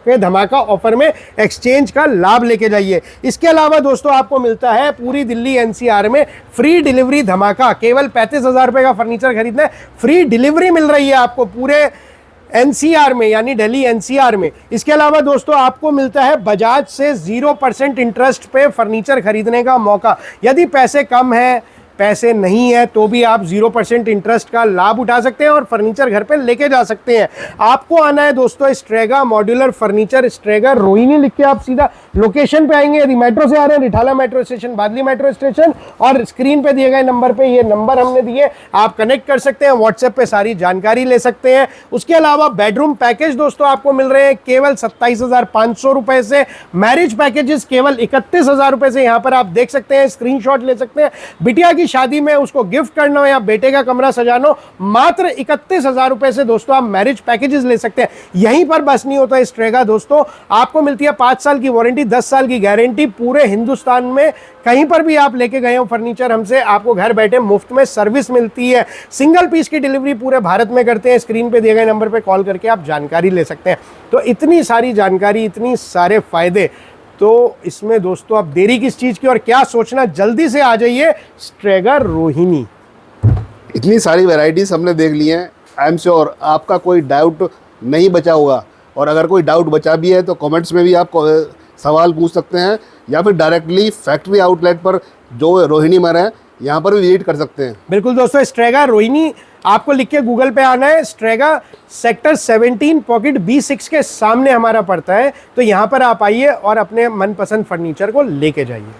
A: के धमाका ऑफर में एक्सचेंज का लाभ लेके जाइए। इसके अलावा दोस्तों आपको मिलता है पूरी दिल्ली एनसीआर में फ्री डिलीवरी धमाका। केवल 35,000 रुपए का फर्नीचर खरीदना है, फ्री डिलीवरी मिल रही है आपको पूरे एनसीआर में, यानी दिल्ली एनसीआर में। इसके अलावा दोस्तों आपको मिलता है बजाज से 0% इंटरेस्ट पे फर्नीचर खरीदने का मौका। यदि पैसे कम है, पैसे नहीं है, तो भी आप 0% इंटरेस्ट का लाभ उठा सकते हैं और फर्नीचर घर पे लेके जा सकते हैं। आपको आना है दोस्तों Strega modular furniture, Strega Rohini लिख के आप सीधा लोकेशन पे आएंगे। यदि मेट्रो से आ रहे हैं, रिठाला मेट्रो स्टेशन, बादली मेट्रो स्टेशन, और स्क्रीन पे दिए गए नंबर पे, ये नंबर हमने दिए, आप कनेक्ट कर सकते हैं, व्हाट्सएप पे सारी जानकारी ले सकते हैं। उसके अलावा बेडरूम पैकेज दोस्तों आपको मिल रहे हैं केवल 27,500 रुपए से। मैरिज पैकेजेस केवल 31,000 रुपए से, यहाँ पर आप देख सकते हैं, स्क्रीनशॉट ले सकते हैं। बिटिया की शादी में उसको गिफ्ट करना हो या बेटे का कमरा सजाना हो, मात्र 31,000 रुपए से दोस्तों आप मैरिज पैकेजेस ले सकते हैं। यहीं पर बस नहीं होता स्ट्रेगा दोस्तों, आपको मिलती है 5 साल की वारंटी, 10 साल की गारंटी। पूरे हिंदुस्तान में कहीं पर भी आप लेके गए हो फर्नीचर हमसे, आपको घर बैठे मुफ्त में सर्विस मिलती है। सिंगल पीस की डिलीवरी पूरे भारत में करते हैं। स्क्रीन पे दिए गए नंबर पे कॉल करके आप जानकारी ले सकते हैं। तो इतनी सारी जानकारी, इतनी सारे फायदे, तो इसमें दोस्तों अब देरी किस चीज़ की और क्या सोचना, जल्दी से आ जाइए स्ट्रेगा रोहिणी।
B: इतनी सारी वैरायटीज़ हमने देख ली हैं, आई एम श्योर आपका कोई डाउट नहीं बचा होगा, और अगर कोई डाउट बचा भी है तो कमेंट्स में भी आप सवाल पूछ सकते हैं, या फिर डायरेक्टली फैक्ट्री आउटलेट पर जो रोहिणी मर है यहाँ पर भी विजिट कर सकते हैं।
A: बिल्कुल दोस्तों, स्ट्रेगा रोहिणी आपको लिख के गूगल पे आना है। स्ट्रेगा सेक्टर 17 पॉकेट B6 के सामने हमारा पड़ता है। तो यहाँ पर आप आइए और अपने मनपसंद फर्नीचर को लेके जाइए।